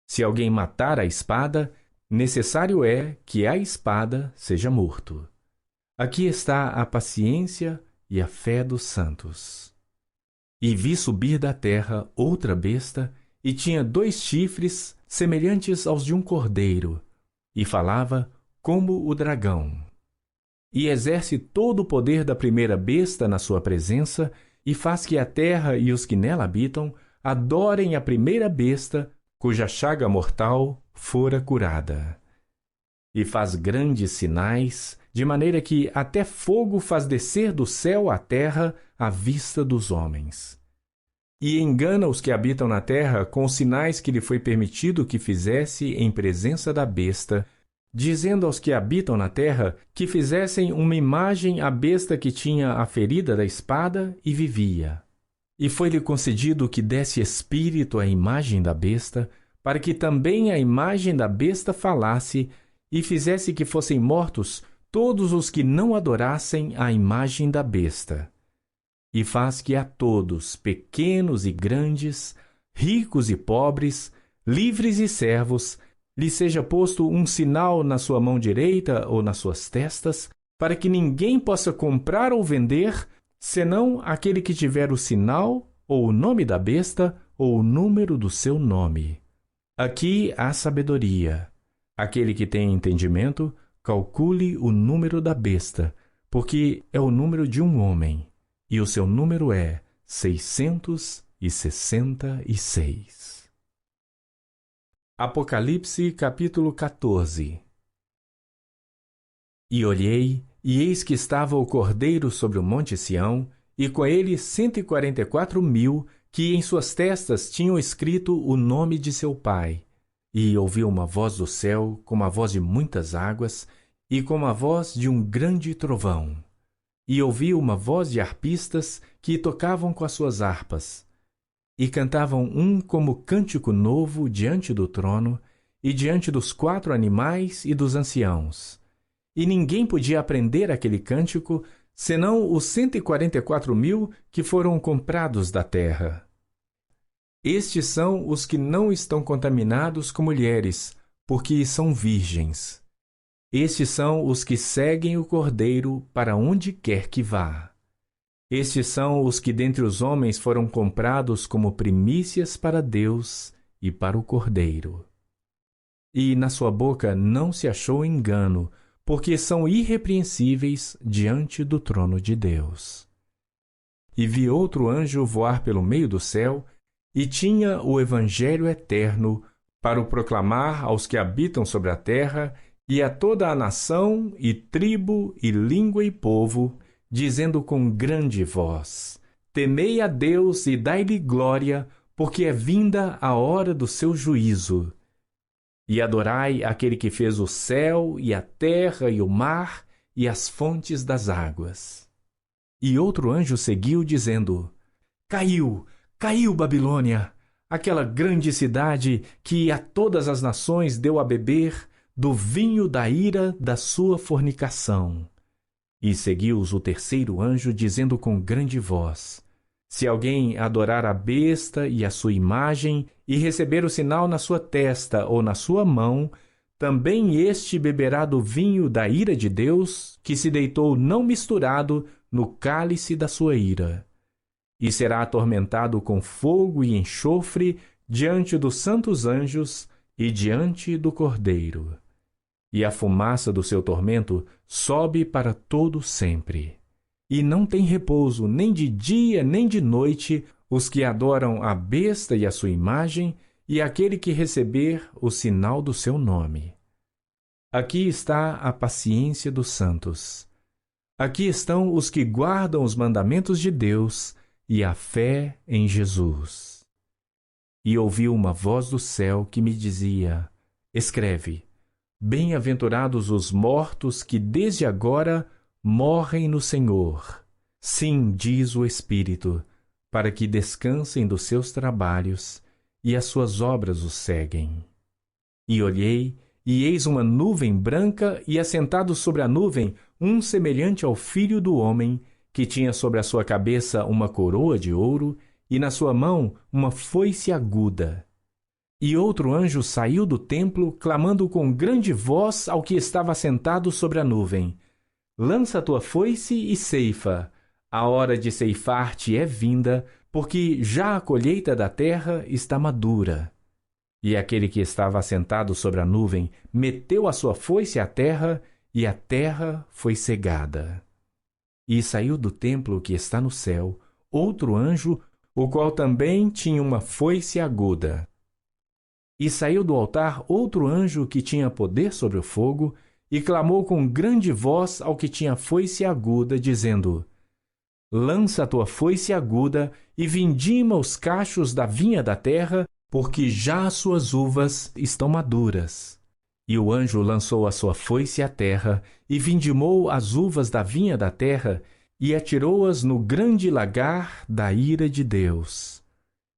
Se alguém matar a espada, necessário é que a espada seja morto. Aqui está a paciência e a fé dos santos. E vi subir da terra outra besta, e tinha 2 chifres semelhantes aos de um cordeiro, e falava como o dragão. E exerce todo o poder da primeira besta na sua presença, e faz que a terra e os que nela habitam adorem a primeira besta, cuja chaga mortal fora curada. E faz grandes sinais, de maneira que até fogo faz descer do céu à terra à vista dos homens. E engana os que habitam na terra com os sinais que lhe foi permitido que fizesse em presença da besta, dizendo aos que habitam na terra que fizessem uma imagem à besta que tinha a ferida da espada e vivia. E foi-lhe concedido que desse espírito à imagem da besta, para que também a imagem da besta falasse, e fizesse que fossem mortos todos os que não adorassem a imagem da besta. E faz que a todos, pequenos e grandes, ricos e pobres, livres e servos, lhe seja posto um sinal na sua mão direita ou nas suas testas, para que ninguém possa comprar ou vender, senão aquele que tiver o sinal, ou o nome da besta, ou o número do seu nome. Aqui há sabedoria. Aquele que tem entendimento, calcule o número da besta, porque é o número de um homem, e o seu número é 666. Apocalipse capítulo 14. E olhei, e eis que estava o Cordeiro sobre o monte Sião, e com ele 144.000, que em suas testas tinham escrito o nome de seu pai. E ouvi uma voz do céu, como a voz de muitas águas, e como a voz de um grande trovão. E ouvi uma voz de harpistas que tocavam com as suas harpas. E cantavam um como cântico novo diante do trono, e diante dos 4 animais e dos anciãos. E ninguém podia aprender aquele cântico, senão os 144.000 que foram comprados da terra. Estes são os que não estão contaminados com mulheres, porque são virgens. Estes são os que seguem o Cordeiro para onde quer que vá. Estes são os que dentre os homens foram comprados como primícias para Deus e para o Cordeiro. E na sua boca não se achou engano, porque são irrepreensíveis diante do trono de Deus. E vi outro anjo voar pelo meio do céu, e tinha o evangelho eterno para o proclamar aos que habitam sobre a terra e a toda a nação e tribo e língua e povo, dizendo com grande voz: Temei a Deus e dai-lhe glória, porque é vinda a hora do seu juízo. E adorai aquele que fez o céu e a terra e o mar e as fontes das águas. E outro anjo seguiu, dizendo: Caiu, caiu Babilônia, aquela grande cidade que a todas as nações deu a beber do vinho da ira da sua fornicação. E seguiu-os o terceiro anjo, dizendo com grande voz: Se alguém adorar a besta e a sua imagem, e receber o sinal na sua testa ou na sua mão, também este beberá do vinho da ira de Deus, que se deitou não misturado no cálice da sua ira. E será atormentado com fogo e enxofre diante dos santos anjos e diante do Cordeiro. E a fumaça do seu tormento sobe para todo sempre. E não tem repouso nem de dia nem de noite os que adoram a besta e a sua imagem, e aquele que receber o sinal do seu nome. Aqui está a paciência dos santos. Aqui estão os que guardam os mandamentos de Deus e a fé em Jesus. E ouvi uma voz do céu que me dizia: Escreve: Bem-aventurados os mortos que desde agora morrem no Senhor. Sim, diz o Espírito, para que descansem dos seus trabalhos, e as suas obras os seguem. E olhei, e eis uma nuvem branca, e assentado sobre a nuvem, um semelhante ao Filho do Homem, que tinha sobre a sua cabeça uma coroa de ouro, e na sua mão uma foice aguda. E outro anjo saiu do templo, clamando com grande voz ao que estava sentado sobre a nuvem: Lança a tua foice e ceifa. A hora de ceifar-te é vinda, porque já a colheita da terra está madura. E aquele que estava assentado sobre a nuvem meteu a sua foice à terra, e a terra foi cegada. E saiu do templo que está no céu outro anjo, o qual também tinha uma foice aguda. E saiu do altar outro anjo que tinha poder sobre o fogo, e clamou com grande voz ao que tinha foice aguda, dizendo: Lança a tua foice aguda e vindima os cachos da vinha da terra, porque já as suas uvas estão maduras. E o anjo lançou a sua foice à terra, e vindimou as uvas da vinha da terra, e atirou-as no grande lagar da ira de Deus.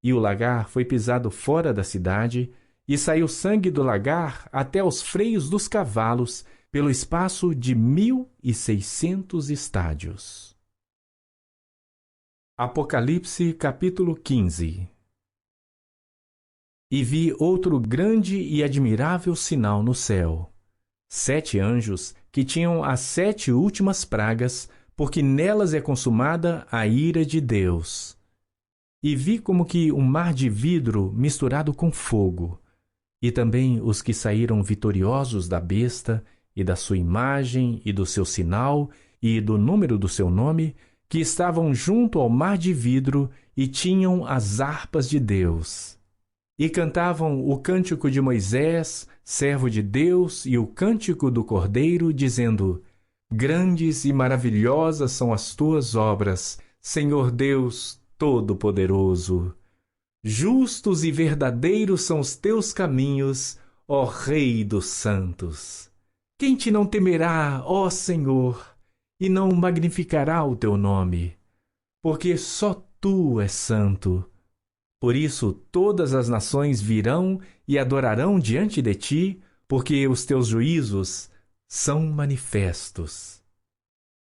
E o lagar foi pisado fora da cidade, e saiu sangue do lagar até aos freios dos cavalos, pelo espaço de 1.600 estádios. Apocalipse capítulo 15. E vi outro grande e admirável sinal no céu: 7 anjos que tinham as 7 últimas pragas, porque nelas é consumada a ira de Deus. E vi como que um mar de vidro misturado com fogo, e também os que saíram vitoriosos da besta, e da sua imagem, e do seu sinal, e do número do seu nome, que estavam junto ao mar de vidro, e tinham as harpas de Deus. E cantavam o cântico de Moisés, servo de Deus, e o cântico do Cordeiro, dizendo: Grandes e maravilhosas são as tuas obras, Senhor Deus Todo-Poderoso. Justos e verdadeiros são os teus caminhos, ó Rei dos santos. Quem te não temerá, ó Senhor, e não magnificará o teu nome? Porque só tu és santo. Por isso todas as nações virão e adorarão diante de ti, porque os teus juízos são manifestos.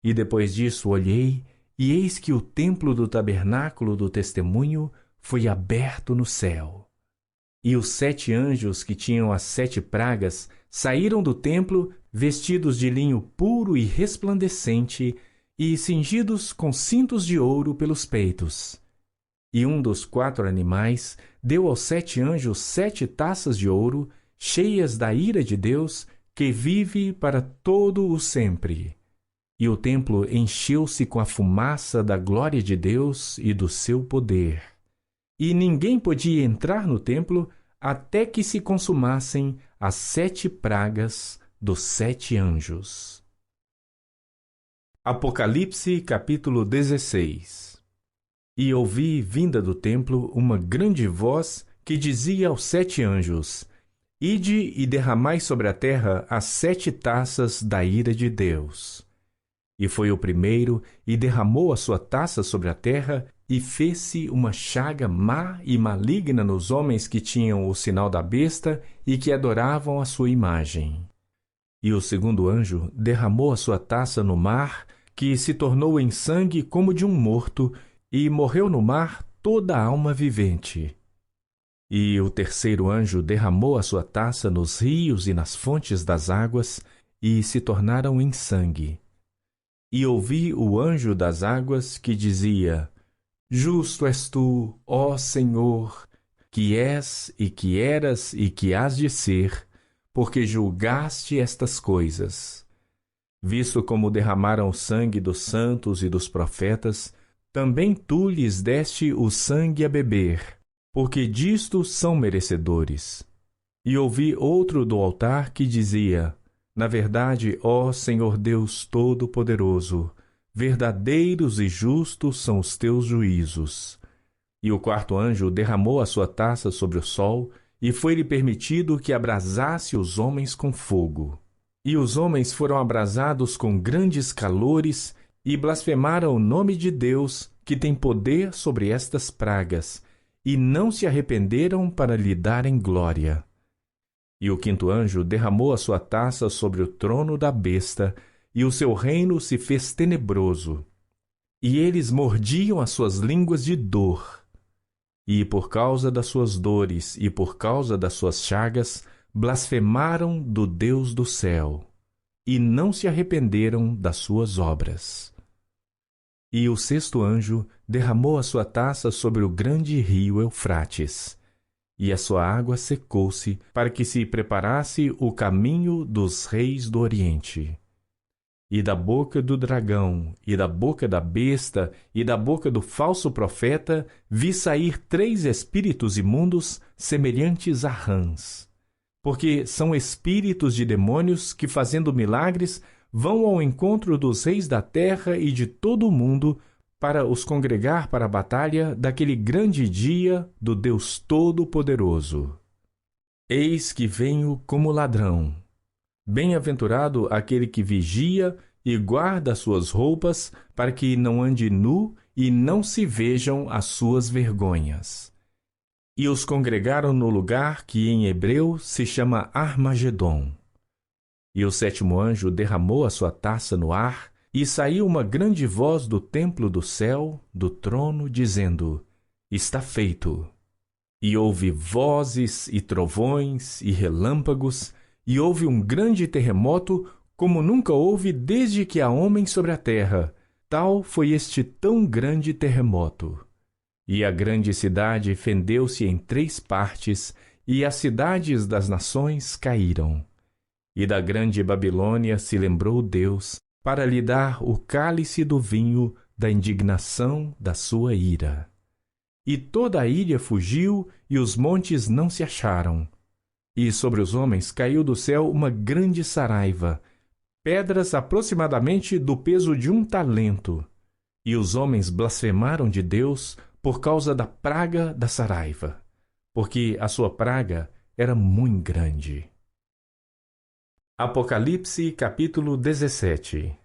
E depois disso olhei, e eis que o templo do tabernáculo do testemunho foi aberto no céu. E os 7 anjos que tinham as 7 pragas saíram do templo, vestidos de linho puro e resplandecente, e cingidos com cintos de ouro pelos peitos. E um dos 4 animais deu aos 7 anjos 7 taças de ouro, cheias da ira de Deus, que vive para todo o sempre. E o templo encheu-se com a fumaça da glória de Deus e do seu poder. E ninguém podia entrar no templo até que se consumassem as 7 pragas dos 7 anjos. Apocalipse capítulo 16. E ouvi vinda do templo uma grande voz que dizia aos 7 anjos: Ide e derramai sobre a terra as 7 taças da ira de Deus. E foi o primeiro e derramou a sua taça sobre a terra, e fez-se uma chaga má e maligna nos homens que tinham o sinal da besta e que adoravam a sua imagem. E o segundo anjo derramou a sua taça no mar, que se tornou em sangue como de um morto, e morreu no mar toda a alma vivente. E o terceiro anjo derramou a sua taça nos rios e nas fontes das águas, e se tornaram em sangue. E ouvi o anjo das águas que dizia: Justo és tu, ó Senhor, que és e que eras e que hás de ser, porque julgaste estas coisas. Visto como derramaram o sangue dos santos e dos profetas, também tu lhes deste o sangue a beber, porque disto são merecedores. E ouvi outro do altar que dizia: Na verdade, ó Senhor Deus Todo-Poderoso, verdadeiros e justos são os teus juízos. E o quarto anjo derramou a sua taça sobre o sol, e foi-lhe permitido que abrasasse os homens com fogo. E os homens foram abrasados com grandes calores, e blasfemaram o nome de Deus, que tem poder sobre estas pragas, e não se arrependeram para lhe darem glória. E o quinto anjo derramou a sua taça sobre o trono da besta, e o seu reino se fez tenebroso. E eles mordiam as suas línguas de dor. E por causa das suas dores e por causa das suas chagas, blasfemaram do Deus do céu, e não se arrependeram das suas obras. E o sexto anjo derramou a sua taça sobre o grande rio Eufrates, e a sua água secou-se para que se preparasse o caminho dos reis do Oriente. E da boca do dragão, e da boca da besta, e da boca do falso profeta, vi sair 3 espíritos imundos semelhantes a rãs. Porque são espíritos de demônios que, fazendo milagres, vão ao encontro dos reis da terra e de todo o mundo, para os congregar para a batalha daquele grande dia do Deus Todo-Poderoso. Eis que venho como ladrão. Bem-aventurado aquele que vigia e guarda as suas roupas, para que não ande nu e não se vejam as suas vergonhas. E os congregaram no lugar que em hebreu se chama Armagedon. E o sétimo anjo derramou a sua taça no ar, e saiu uma grande voz do templo do céu, do trono, dizendo: Está feito. E houve vozes e trovões e relâmpagos, e houve um grande terremoto, como nunca houve desde que há homem sobre a terra. Tal foi este tão grande terremoto. E a grande cidade fendeu-se em 3 partes, e as cidades das nações caíram. E da grande Babilônia se lembrou Deus, para lhe dar o cálice do vinho da indignação da sua ira. E toda a ilha fugiu, e os montes não se acharam. E sobre os homens caiu do céu uma grande saraiva, pedras aproximadamente do peso de 1 talento. E os homens blasfemaram de Deus por causa da praga da saraiva, porque a sua praga era muito grande. Apocalipse capítulo 17.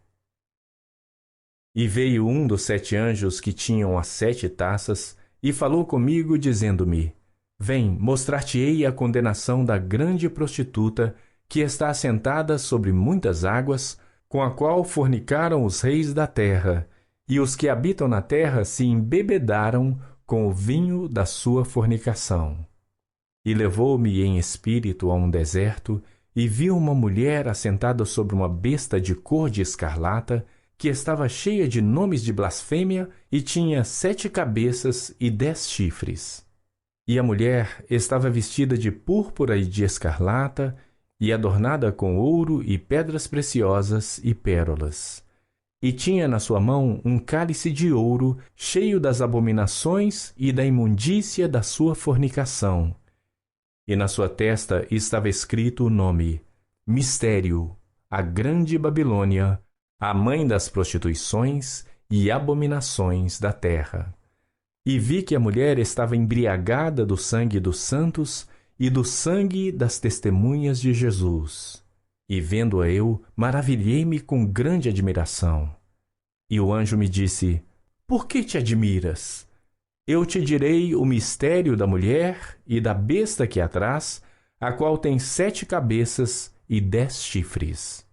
E veio um dos 7 anjos que tinham as 7 taças, e falou comigo, dizendo-me: Vem, mostrar-te-ei a condenação da grande prostituta, que está assentada sobre muitas águas, com a qual fornicaram os reis da terra, e os que habitam na terra se embebedaram com o vinho da sua fornicação. E levou-me em espírito a um deserto, e vi uma mulher assentada sobre uma besta de cor de escarlata, que estava cheia de nomes de blasfêmia, e tinha 7 cabeças e 10 chifres. E a mulher estava vestida de púrpura e de escarlata, e adornada com ouro e pedras preciosas e pérolas. E tinha na sua mão um cálice de ouro, cheio das abominações e da imundícia da sua fornicação. E na sua testa estava escrito o nome: Mistério, a Grande Babilônia, a mãe das prostituições e abominações da terra. E vi que a mulher estava embriagada do sangue dos santos e do sangue das testemunhas de Jesus. E vendo-a eu, maravilhei-me com grande admiração. E o anjo me disse: Por que te admiras? Eu te direi o mistério da mulher e da besta que a traz, a qual tem 7 cabeças e 10 chifres.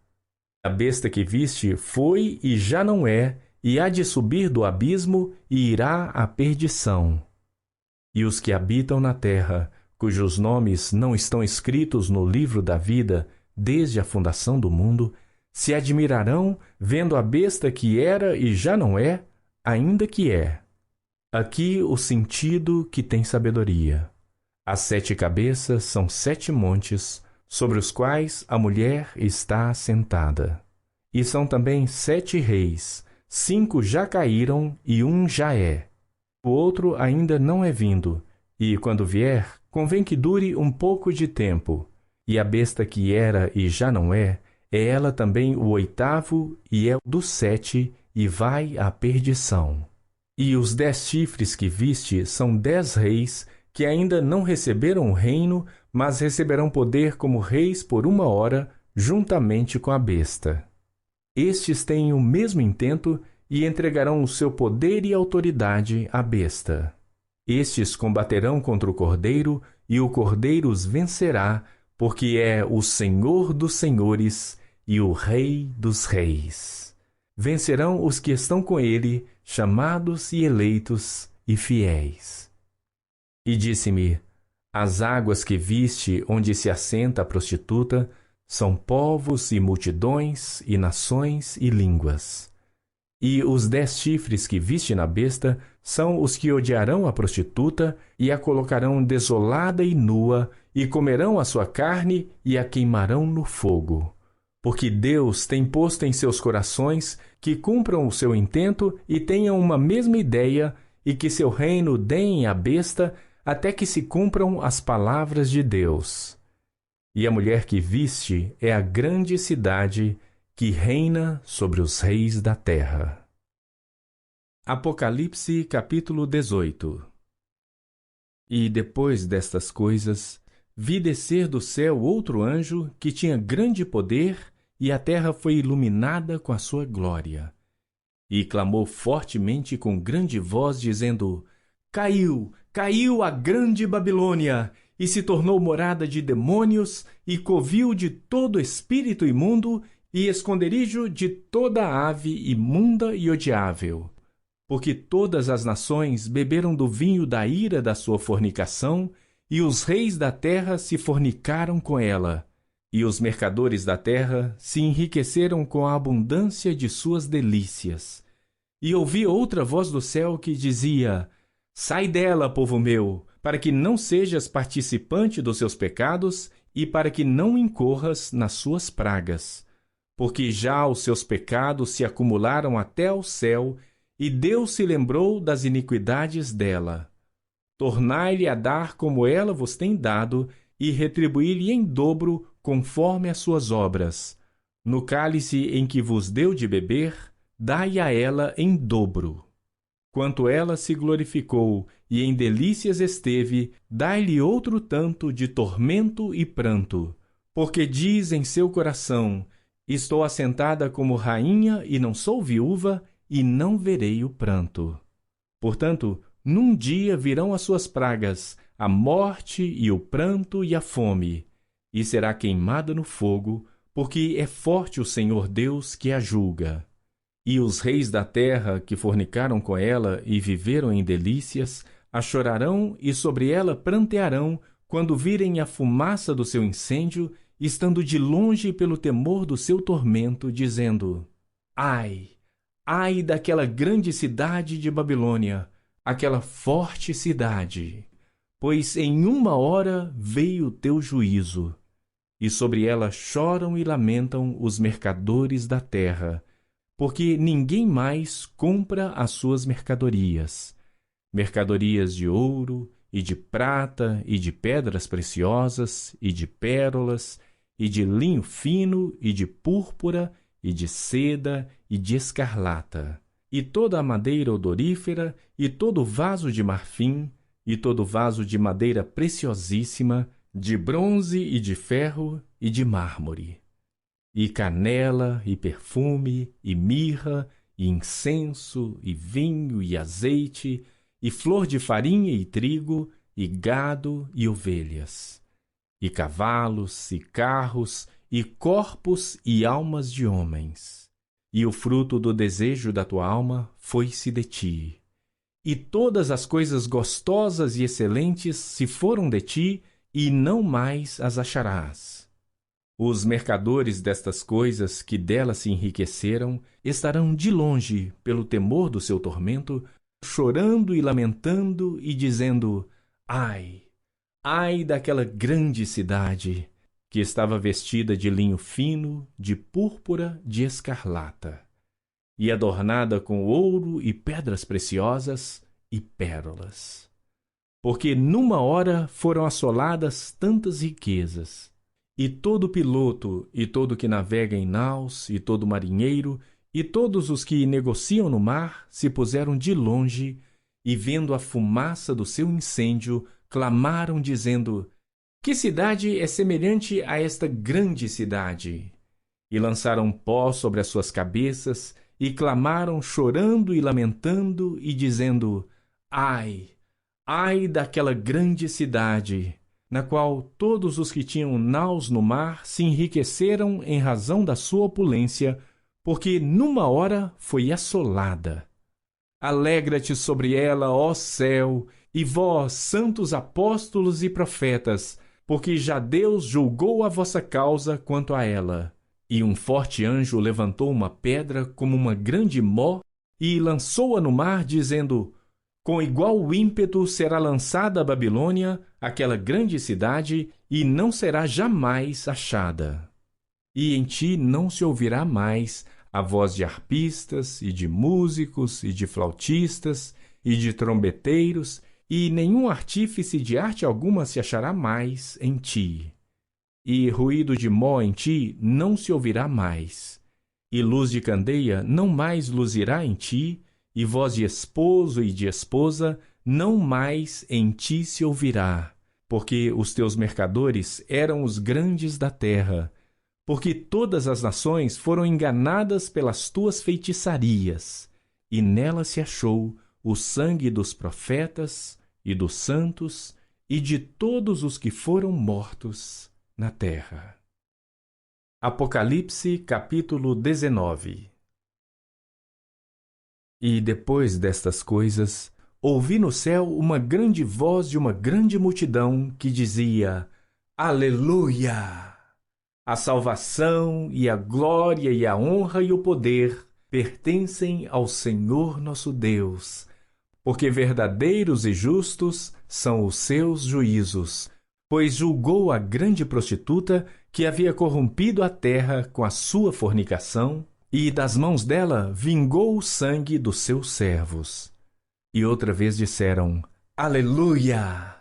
A besta que viste foi e já não é, e há de subir do abismo e irá à perdição. E os que habitam na terra, cujos nomes não estão escritos no livro da vida desde a fundação do mundo, se admirarão vendo a besta que era e já não é, ainda que é. Aqui o sentido que tem sabedoria. As 7 cabeças são 7 montes, sobre os quais a mulher está assentada. E são também 7 reis, 5 já caíram e um já é. O outro ainda não é vindo, e quando vier, convém que dure um pouco de tempo. E a besta que era e já não é ela também o 8º e é o dos 7, e vai à perdição. E os 10 chifres que viste são 10 reis, que ainda não receberam o reino, mas receberão poder como reis por 1 hora, juntamente com a besta. Estes têm o mesmo intento e entregarão o seu poder e autoridade à besta. Estes combaterão contra o Cordeiro, e o Cordeiro os vencerá, porque é o Senhor dos senhores e o Rei dos reis. Vencerão os que estão com ele, chamados e eleitos e fiéis. E disse-me: as águas que viste onde se assenta a prostituta são povos e multidões e nações e línguas. E os 10 chifres que viste na besta são os que odiarão a prostituta e a colocarão desolada e nua, e comerão a sua carne e a queimarão no fogo. Porque Deus tem posto em seus corações que cumpram o seu intento e tenham uma mesma ideia, e que seu reino deem à besta, até que se cumpram as palavras de Deus. E a mulher que viste é a grande cidade que reina sobre os reis da terra. Apocalipse capítulo 18. E depois destas coisas, vi descer do céu outro anjo que tinha grande poder, e a terra foi iluminada com a sua glória. E clamou fortemente com grande voz, dizendo: Caiu, caiu a grande Babilônia, e se tornou morada de demônios, e covil de todo espírito imundo, e esconderijo de toda ave imunda e odiável. Porque todas as nações beberam do vinho da ira da sua fornicação, e os reis da terra se fornicaram com ela, e os mercadores da terra se enriqueceram com a abundância de suas delícias. E ouvi outra voz do céu que dizia: Sai dela, povo meu, para que não sejas participante dos seus pecados e para que não incorras nas suas pragas. Porque já os seus pecados se acumularam até ao céu, e Deus se lembrou das iniquidades dela. Tornai-lhe a dar como ela vos tem dado, e retribuí-lhe em dobro conforme as suas obras. No cálice em que vos deu de beber, dai a ela em dobro. Quanto ela se glorificou e em delícias esteve, dai-lhe outro tanto de tormento e pranto. Porque diz em seu coração: Estou assentada como rainha e não sou viúva, e não verei o pranto. Portanto, num dia virão as suas pragas, a morte e o pranto e a fome, e será queimada no fogo, porque é forte o Senhor Deus que a julga. E os reis da terra que fornicaram com ela e viveram em delícias, a chorarão e sobre ela prantearão, quando virem a fumaça do seu incêndio, estando de longe pelo temor do seu tormento, dizendo: Ai! Ai daquela grande cidade de Babilônia, aquela forte cidade! Pois em 1 hora veio o teu juízo. E sobre ela choram e lamentam os mercadores da terra, porque ninguém mais compra as suas mercadorias. Mercadorias de ouro, e de prata, e de pedras preciosas, e de pérolas, e de linho fino, e de púrpura, e de seda, e de escarlata, e toda a madeira odorífera, e todo vaso de marfim, e todo vaso de madeira preciosíssima, de bronze e de ferro e de mármore, e canela, e perfume, e mirra, e incenso, e vinho, e azeite, e flor de farinha e trigo, e gado e ovelhas, e cavalos, e carros, e corpos e almas de homens. E o fruto do desejo da tua alma foi-se de ti. E todas as coisas gostosas e excelentes se foram de ti, e não mais as acharás. Os mercadores destas coisas que dela se enriqueceram estarão de longe, pelo temor do seu tormento, chorando e lamentando e dizendo: Ai, ai daquela grande cidade, que estava vestida de linho fino, de púrpura, de escarlata, e adornada com ouro e pedras preciosas e pérolas. Porque numa hora foram assoladas tantas riquezas. E todo piloto, e todo que navega em naus, e todo marinheiro, e todos os que negociam no mar, se puseram de longe, e vendo a fumaça do seu incêndio, clamaram dizendo: Que cidade é semelhante a esta grande cidade? E lançaram pó sobre as suas cabeças, e clamaram chorando e lamentando, e dizendo: Ai, ai daquela grande cidade, na qual todos os que tinham naus no mar se enriqueceram em razão da sua opulência, porque numa hora foi assolada. Alegra-te sobre ela, ó céu, e vós, santos apóstolos e profetas, porque já Deus julgou a vossa causa quanto a ela. E um forte anjo levantou uma pedra como uma grande mó e lançou-a no mar, dizendo: Com igual ímpeto será lançada a Babilônia, aquela grande cidade, e não será jamais achada. E em ti não se ouvirá mais a voz de arpistas, e de músicos, e de flautistas, e de trombeteiros, e nenhum artífice de arte alguma se achará mais em ti. E ruído de mó em ti não se ouvirá mais, e luz de candeia não mais luzirá em ti, e voz de esposo e de esposa não mais em ti se ouvirá, porque os teus mercadores eram os grandes da terra, porque todas as nações foram enganadas pelas tuas feitiçarias, e nela se achou o sangue dos profetas e dos santos e de todos os que foram mortos na terra. Apocalipse capítulo 19. E depois destas coisas, ouvi no céu uma grande voz de uma grande multidão que dizia: Aleluia! A salvação e a glória e a honra e o poder pertencem ao Senhor nosso Deus, porque verdadeiros e justos são os seus juízos, pois julgou a grande prostituta que havia corrompido a terra com a sua fornicação, e das mãos dela vingou o sangue dos seus servos. E outra vez disseram: Aleluia!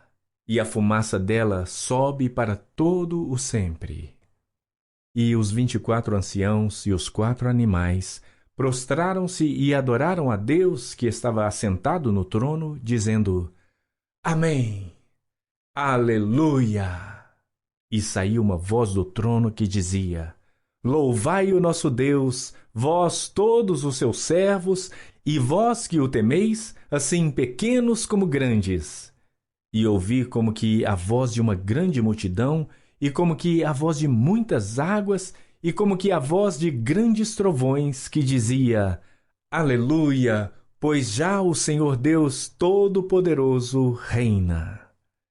E a fumaça dela sobe para todo o sempre. E os 24 anciãos e os 4 animais prostraram-se e adoraram a Deus que estava assentado no trono, dizendo: Amém! Aleluia! E saiu uma voz do trono que dizia: Louvai o nosso Deus, vós todos os seus servos, e vós que o temeis, assim pequenos como grandes. E ouvi como que a voz de uma grande multidão, e como que a voz de muitas águas, e como que a voz de grandes trovões, que dizia: Aleluia, pois já o Senhor Deus Todo-Poderoso reina.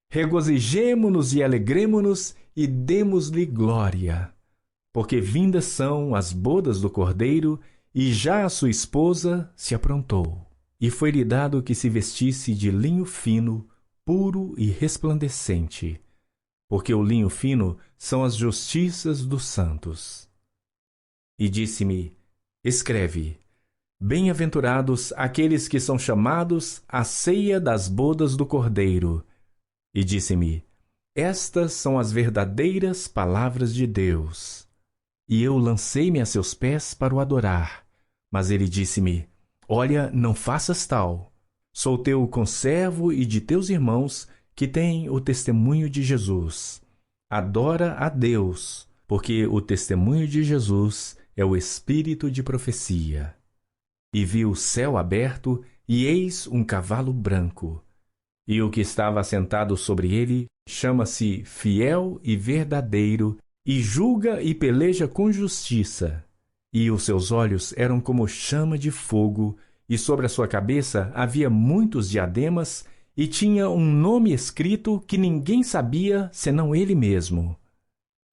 Regozijemo-nos e alegremo-nos, e demos-lhe glória. Porque vindas são as bodas do Cordeiro, e já a sua esposa se aprontou. E foi-lhe dado que se vestisse de linho fino, puro e resplandecente, porque o linho fino são as justiças dos santos. E disse-me: Escreve: Bem-aventurados aqueles que são chamados à ceia das bodas do Cordeiro. E disse-me: Estas são as verdadeiras palavras de Deus. E eu lancei-me a seus pés para o adorar. Mas ele disse-me: Olha, não faças tal. Sou teu conservo e de teus irmãos que têm o testemunho de Jesus. Adora a Deus, porque o testemunho de Jesus é o espírito de profecia. E vi o céu aberto, e eis um cavalo branco. E o que estava assentado sobre ele chama-se Fiel e Verdadeiro, E julga e peleja com justiça. E os seus olhos eram como chama de fogo, e sobre a sua cabeça havia muitos diademas, e tinha um nome escrito que ninguém sabia senão ele mesmo.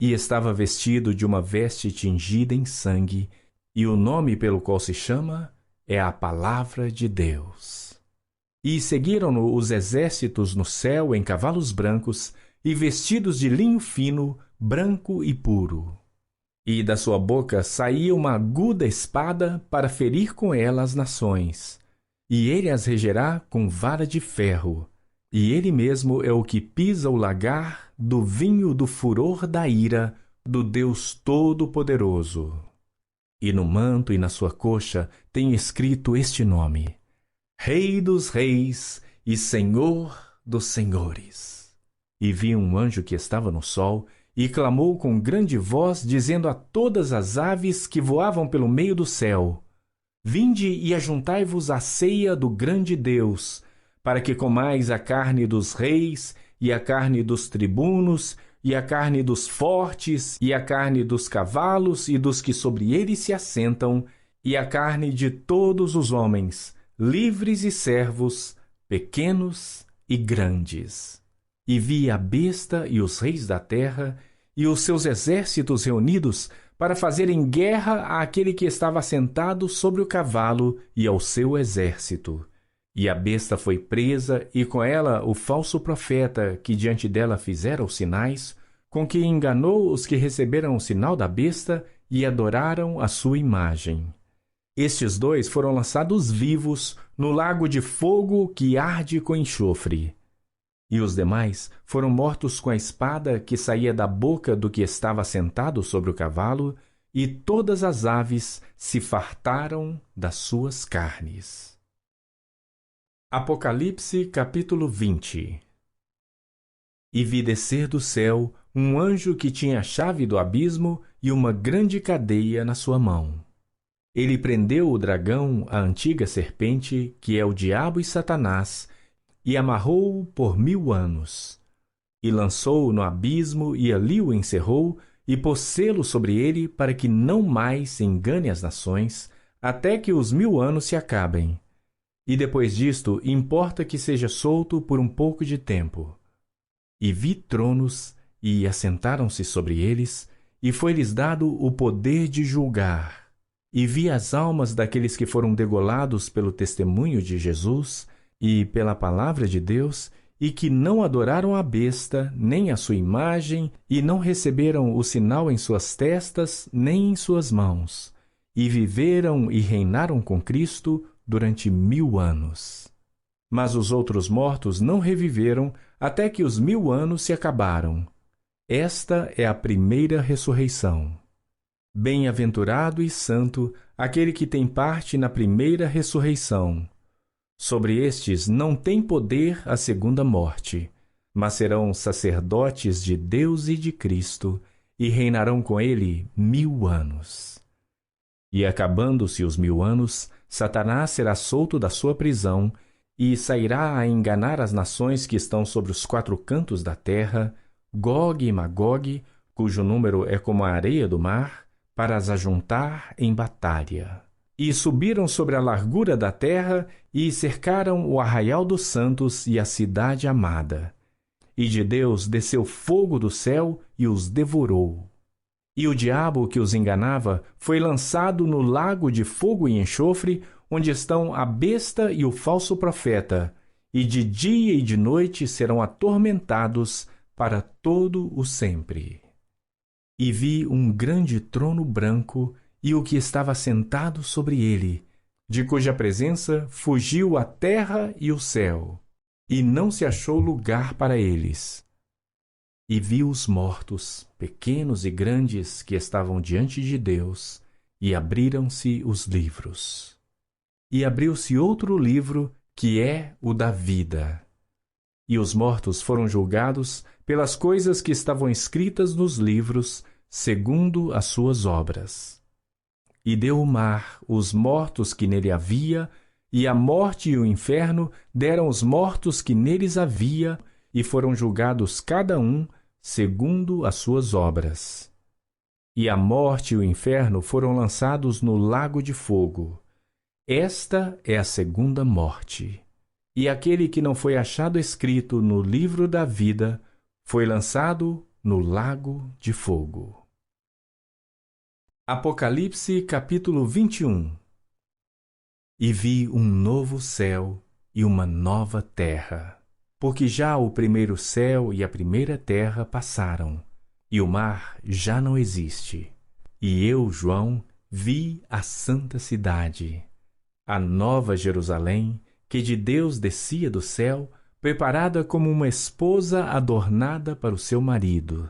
E estava vestido de uma veste tingida em sangue, e o nome pelo qual se chama é a Palavra de Deus. E seguiram-no os exércitos no céu em cavalos brancos, e vestidos de linho fino, branco e puro. E da sua boca saía uma aguda espada para ferir com ela as nações. E ele as regerá com vara de ferro. E ele mesmo é o que pisa o lagar do vinho do furor da ira do Deus Todo-Poderoso. E no manto e na sua coxa tem escrito este nome: Rei dos Reis e Senhor dos Senhores. E vi um anjo que estava no sol, e clamou com grande voz, dizendo a todas as aves que voavam pelo meio do céu: Vinde e ajuntai-vos à ceia do grande Deus, para que comais a carne dos reis, e a carne dos tribunos, e a carne dos fortes, e a carne dos cavalos e dos que sobre eles se assentam, e a carne de todos os homens, livres e servos, pequenos e grandes. E vi a besta e os reis da terra, e os seus exércitos reunidos, para fazerem guerra àquele que estava sentado sobre o cavalo e ao seu exército. E a besta foi presa, e com ela o falso profeta, que diante dela fizera os sinais, com que enganou os que receberam o sinal da besta e adoraram a sua imagem. Estes dois foram lançados vivos no lago de fogo que arde com enxofre. E os demais foram mortos com a espada que saía da boca do que estava sentado sobre o cavalo, e todas as aves se fartaram das suas carnes. Apocalipse capítulo 20. E vi descer do céu um anjo que tinha a chave do abismo e uma grande cadeia na sua mão. Ele prendeu o dragão, a antiga serpente, que é o diabo e Satanás, e amarrou-o por 1000 anos. E lançou-o no abismo, e ali o encerrou, e pôs selo sobre ele, para que não mais engane as nações, até que os 1000 anos se acabem. E depois disto, importa que seja solto por um pouco de tempo. E vi tronos, e assentaram-se sobre eles, e foi-lhes dado o poder de julgar. E vi as almas daqueles que foram degolados pelo testemunho de Jesus e pela palavra de Deus, e que não adoraram a besta, nem a sua imagem, e não receberam o sinal em suas testas, nem em suas mãos. E viveram e reinaram com Cristo durante 1000 anos. Mas os outros mortos não reviveram até que os 1000 anos se acabaram. Esta é a primeira ressurreição. Bem-aventurado e santo aquele que tem parte na primeira ressurreição. Sobre estes não tem poder a segunda morte, mas serão sacerdotes de Deus e de Cristo, e reinarão com ele 1000 anos. E acabando-se os 1000 anos, Satanás será solto da sua prisão, e sairá a enganar as nações que estão sobre os 4 cantos da terra, Gog e Magog, cujo número é como a areia do mar, para as ajuntar em batalha. E subiram sobre a largura da terra, e cercaram o arraial dos santos e a cidade amada. E de Deus desceu fogo do céu e os devorou. E o diabo que os enganava foi lançado no lago de fogo e enxofre, onde estão a besta e o falso profeta, e de dia e de noite serão atormentados para todo o sempre. E vi um grande trono branco, e o que estava sentado sobre ele, de cuja presença fugiu a terra e o céu, e não se achou lugar para eles. E vi os mortos, pequenos e grandes, que estavam diante de Deus, e abriram-se os livros. E abriu-se outro livro, que é o da vida. E os mortos foram julgados pelas coisas que estavam escritas nos livros, segundo as suas obras. E deu o mar os mortos que nele havia, e a morte e o inferno deram os mortos que neles havia, e foram julgados cada um segundo as suas obras. e a morte e o inferno foram lançados no lago de fogo. Esta é a segunda morte. E aquele que não foi achado escrito no livro da vida foi lançado no lago de fogo. Apocalipse capítulo 21. E vi um novo céu e uma nova terra, porque já o primeiro céu e a primeira terra passaram, e o mar já não existe. E eu, João, vi a santa cidade, a nova Jerusalém, que de Deus descia do céu, preparada como uma esposa adornada para o seu marido.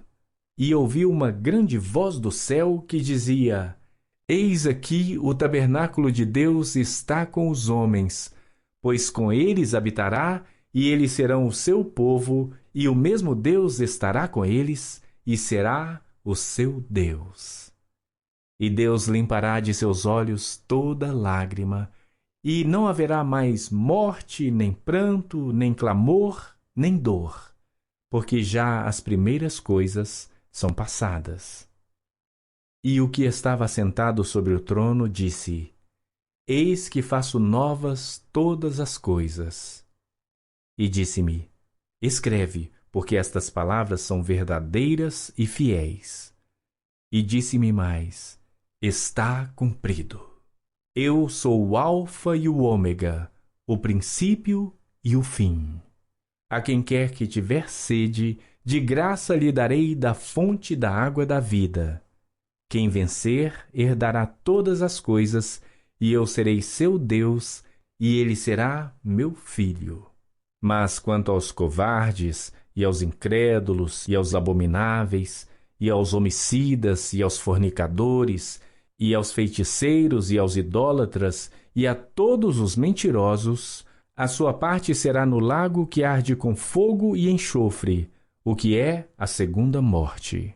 E ouvi uma grande voz do céu que dizia: Eis aqui o tabernáculo de Deus está com os homens, pois com eles habitará, e eles serão o seu povo, e o mesmo Deus estará com eles, e será o seu Deus. E Deus limpará de seus olhos toda lágrima, e não haverá mais morte, nem pranto, nem clamor, nem dor, porque já as primeiras coisas são passadas. E o que estava assentado sobre o trono disse: Eis que faço novas todas as coisas. E disse-me: Escreve, porque estas palavras são verdadeiras e fiéis. E disse-me mais: Está cumprido. Eu sou o Alfa e o Ômega, o princípio e o fim. A quem quer que tiver sede, de graça lhe darei da fonte da água da vida. Quem vencer herdará todas as coisas, e eu serei seu Deus, e ele será meu filho. Mas quanto aos covardes, e aos incrédulos, e aos abomináveis, e aos homicidas, e aos fornicadores, e aos feiticeiros, e aos idólatras, e a todos os mentirosos, a sua parte será no lago que arde com fogo e enxofre, o que é a segunda morte.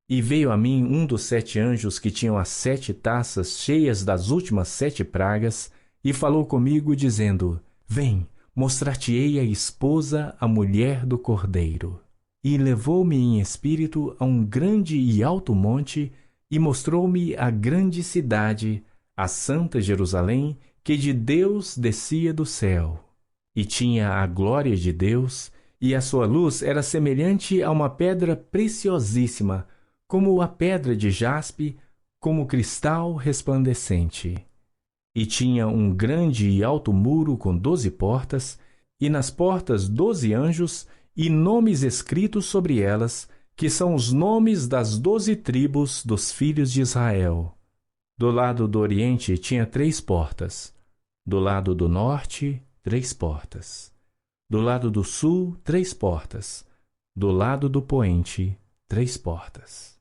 E veio a mim um dos 7 anjos que tinham as 7 taças cheias das últimas 7 pragas, e falou comigo, dizendo: Vem, mostrar-te-ei a esposa, a mulher do Cordeiro. E levou-me em espírito a um grande e alto monte, e mostrou-me a grande cidade, a santa Jerusalém, que de Deus descia do céu. E tinha a glória de Deus, e a sua luz era semelhante a uma pedra preciosíssima, como a pedra de jaspe, como cristal resplandecente. E tinha um grande e alto muro com 12 portas, e nas portas 12 anjos, e nomes escritos sobre elas, que são os nomes das 12 tribos dos filhos de Israel. Do lado do oriente tinha 3 portas, do lado do norte 3 portas, do lado do sul 3 portas, do lado do poente 3 portas.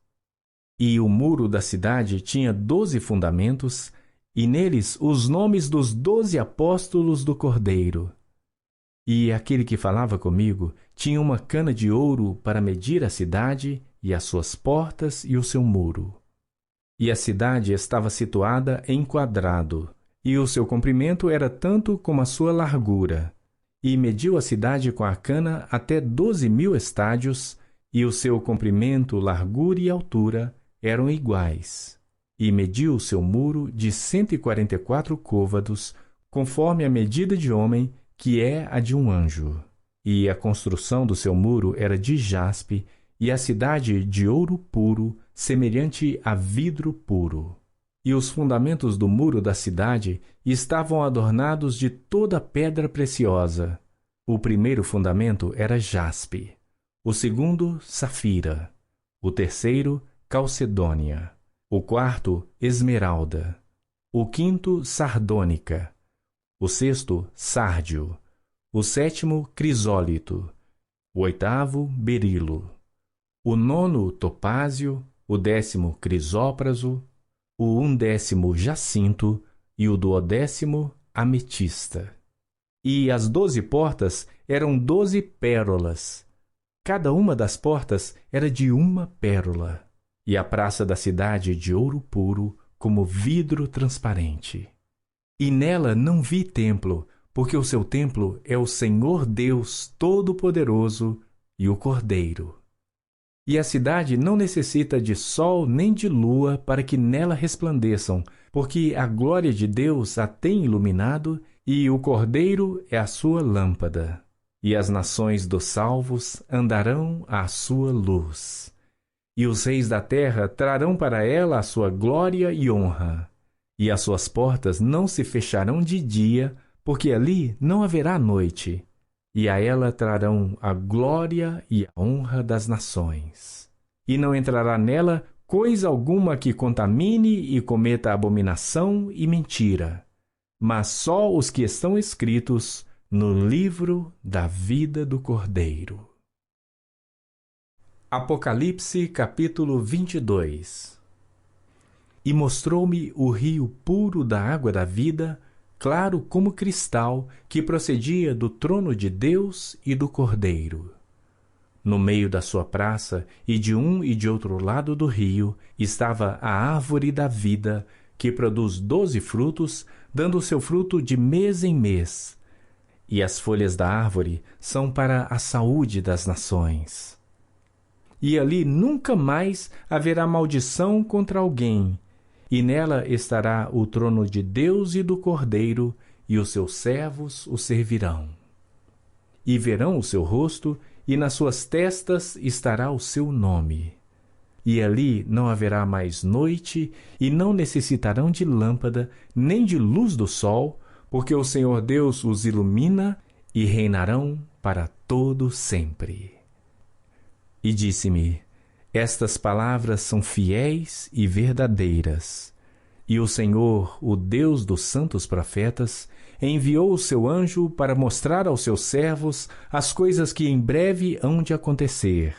E o muro da cidade tinha 12 fundamentos, e neles os nomes dos 12 apóstolos do Cordeiro. E aquele que falava comigo tinha uma cana de ouro para medir a cidade, e as suas portas e o seu muro. E a cidade estava situada em quadrado, e o seu comprimento era tanto como a sua largura. E mediu a cidade com a cana até 12.000 estádios, e o seu comprimento, largura e altura eram iguais. E mediu o seu muro de 144 côvados, conforme a medida de homem, que é a de um anjo. E a construção do seu muro era de jaspe, e a cidade de ouro puro, semelhante a vidro puro. E os fundamentos do muro da cidade estavam adornados de toda pedra preciosa. O primeiro fundamento era jaspe, o segundo, safira, o terceiro, calcedônia, o quarto, esmeralda, o quinto, sardônica, o sexto, sárdio, o sétimo, crisólito, o oitavo, berilo, o nono, topázio, o 10º, crisópraso, o 11º, jacinto e o 12º, ametista. E as 12 portas eram 12 pérolas. Cada uma das portas era de uma pérola. E a praça da cidade de ouro puro, como vidro transparente. E nela não vi templo, porque o seu templo é o Senhor Deus Todo-Poderoso e o Cordeiro. E a cidade não necessita de sol nem de lua para que nela resplandeçam, porque a glória de Deus a tem iluminado e o Cordeiro é a sua lâmpada. E as nações dos salvos andarão à sua luz. E os reis da terra trarão para ela a sua glória e honra. E as suas portas não se fecharão de dia, porque ali não haverá noite. E a ela trarão a glória e a honra das nações. E não entrará nela coisa alguma que contamine e cometa abominação e mentira, mas só os que estão escritos no livro da vida do Cordeiro. Apocalipse capítulo 22. E mostrou-me o rio puro da água da vida, claro como cristal, que procedia do trono de Deus e do Cordeiro. No meio da sua praça, e de um e de outro lado do rio, estava a árvore da vida, que produz 12 frutos, dando o seu fruto de mês em mês. E as folhas da árvore são para a saúde das nações. E ali nunca mais haverá maldição contra alguém, e nela estará o trono de Deus e do Cordeiro, e os seus servos o servirão. E verão o seu rosto, e nas suas testas estará o seu nome. E ali não haverá mais noite, e não necessitarão de lâmpada, nem de luz do sol, porque o Senhor Deus os ilumina, e reinarão para todo sempre. E disse-me: estas palavras são fiéis e verdadeiras. E o Senhor, o Deus dos santos profetas, enviou o seu anjo para mostrar aos seus servos as coisas que em breve hão de acontecer.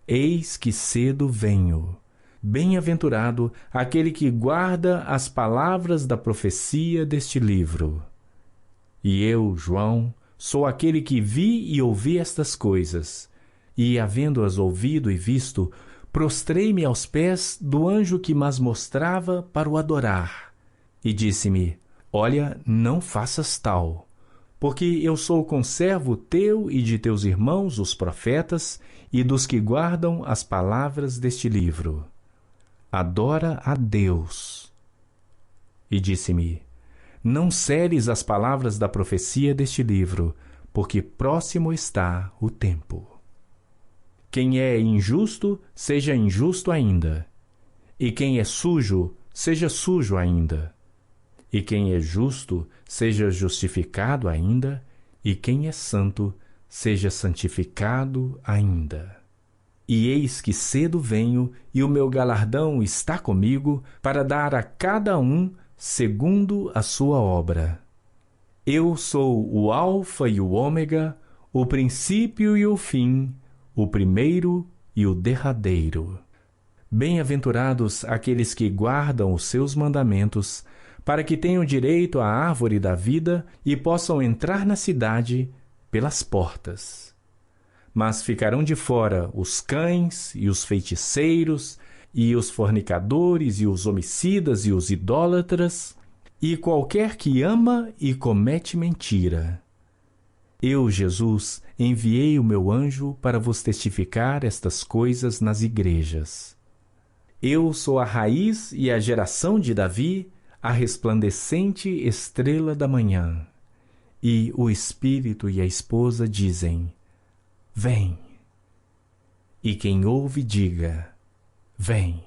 Eis que cedo venho. Bem-aventurado aquele que guarda as palavras da profecia deste livro. E eu, João, sou aquele que vi e ouvi estas coisas. E, havendo-as ouvido e visto, prostrei-me aos pés do anjo que mas mostrava para o adorar. E disse-me: olha, não faças tal, porque eu sou conservo teu e de teus irmãos, os profetas, e dos que guardam as palavras deste livro. Adora a Deus. E disse-me: não celes as palavras da profecia deste livro, porque próximo está o tempo. Quem é injusto, seja injusto ainda. E quem é sujo, seja sujo ainda. E quem é justo, seja justificado ainda. E quem é santo, seja santificado ainda. E eis que cedo venho, e o meu galardão está comigo, para dar a cada um segundo a sua obra. Eu sou o Alfa e o Ômega, o princípio e o fim, o primeiro e o derradeiro. Bem-aventurados aqueles que guardam os seus mandamentos, para que tenham direito à árvore da vida e possam entrar na cidade pelas portas. Mas ficarão de fora os cães e os feiticeiros, e os fornicadores e os homicidas e os idólatras, e qualquer que ama e comete mentira. Eu, Jesus, enviei o meu anjo para vos testificar estas coisas nas igrejas. Eu sou a raiz e a geração de Davi, a resplandecente estrela da manhã. E o Espírito e a esposa dizem: vem. E quem ouve, diga: vem.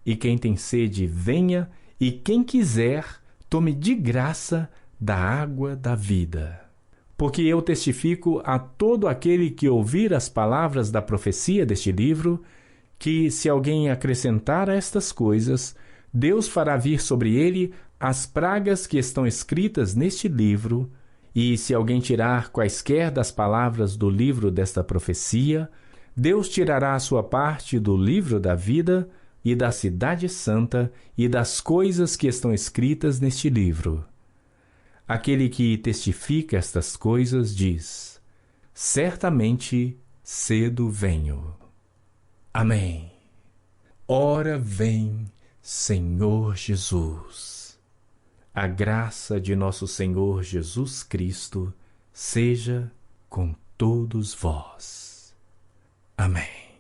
E quem tem sede, venha, e quem quiser, tome de graça da água da vida. Porque eu testifico a todo aquele que ouvir as palavras da profecia deste livro, que, se alguém acrescentar a estas coisas, Deus fará vir sobre ele as pragas que estão escritas neste livro, e se alguém tirar quaisquer das palavras do livro desta profecia, Deus tirará a sua parte do livro da vida e da cidade santa e das coisas que estão escritas neste livro. Aquele que testifica estas coisas diz: certamente cedo venho. Amém. Ora vem, Senhor Jesus. A graça de nosso Senhor Jesus Cristo seja com todos vós. Amém.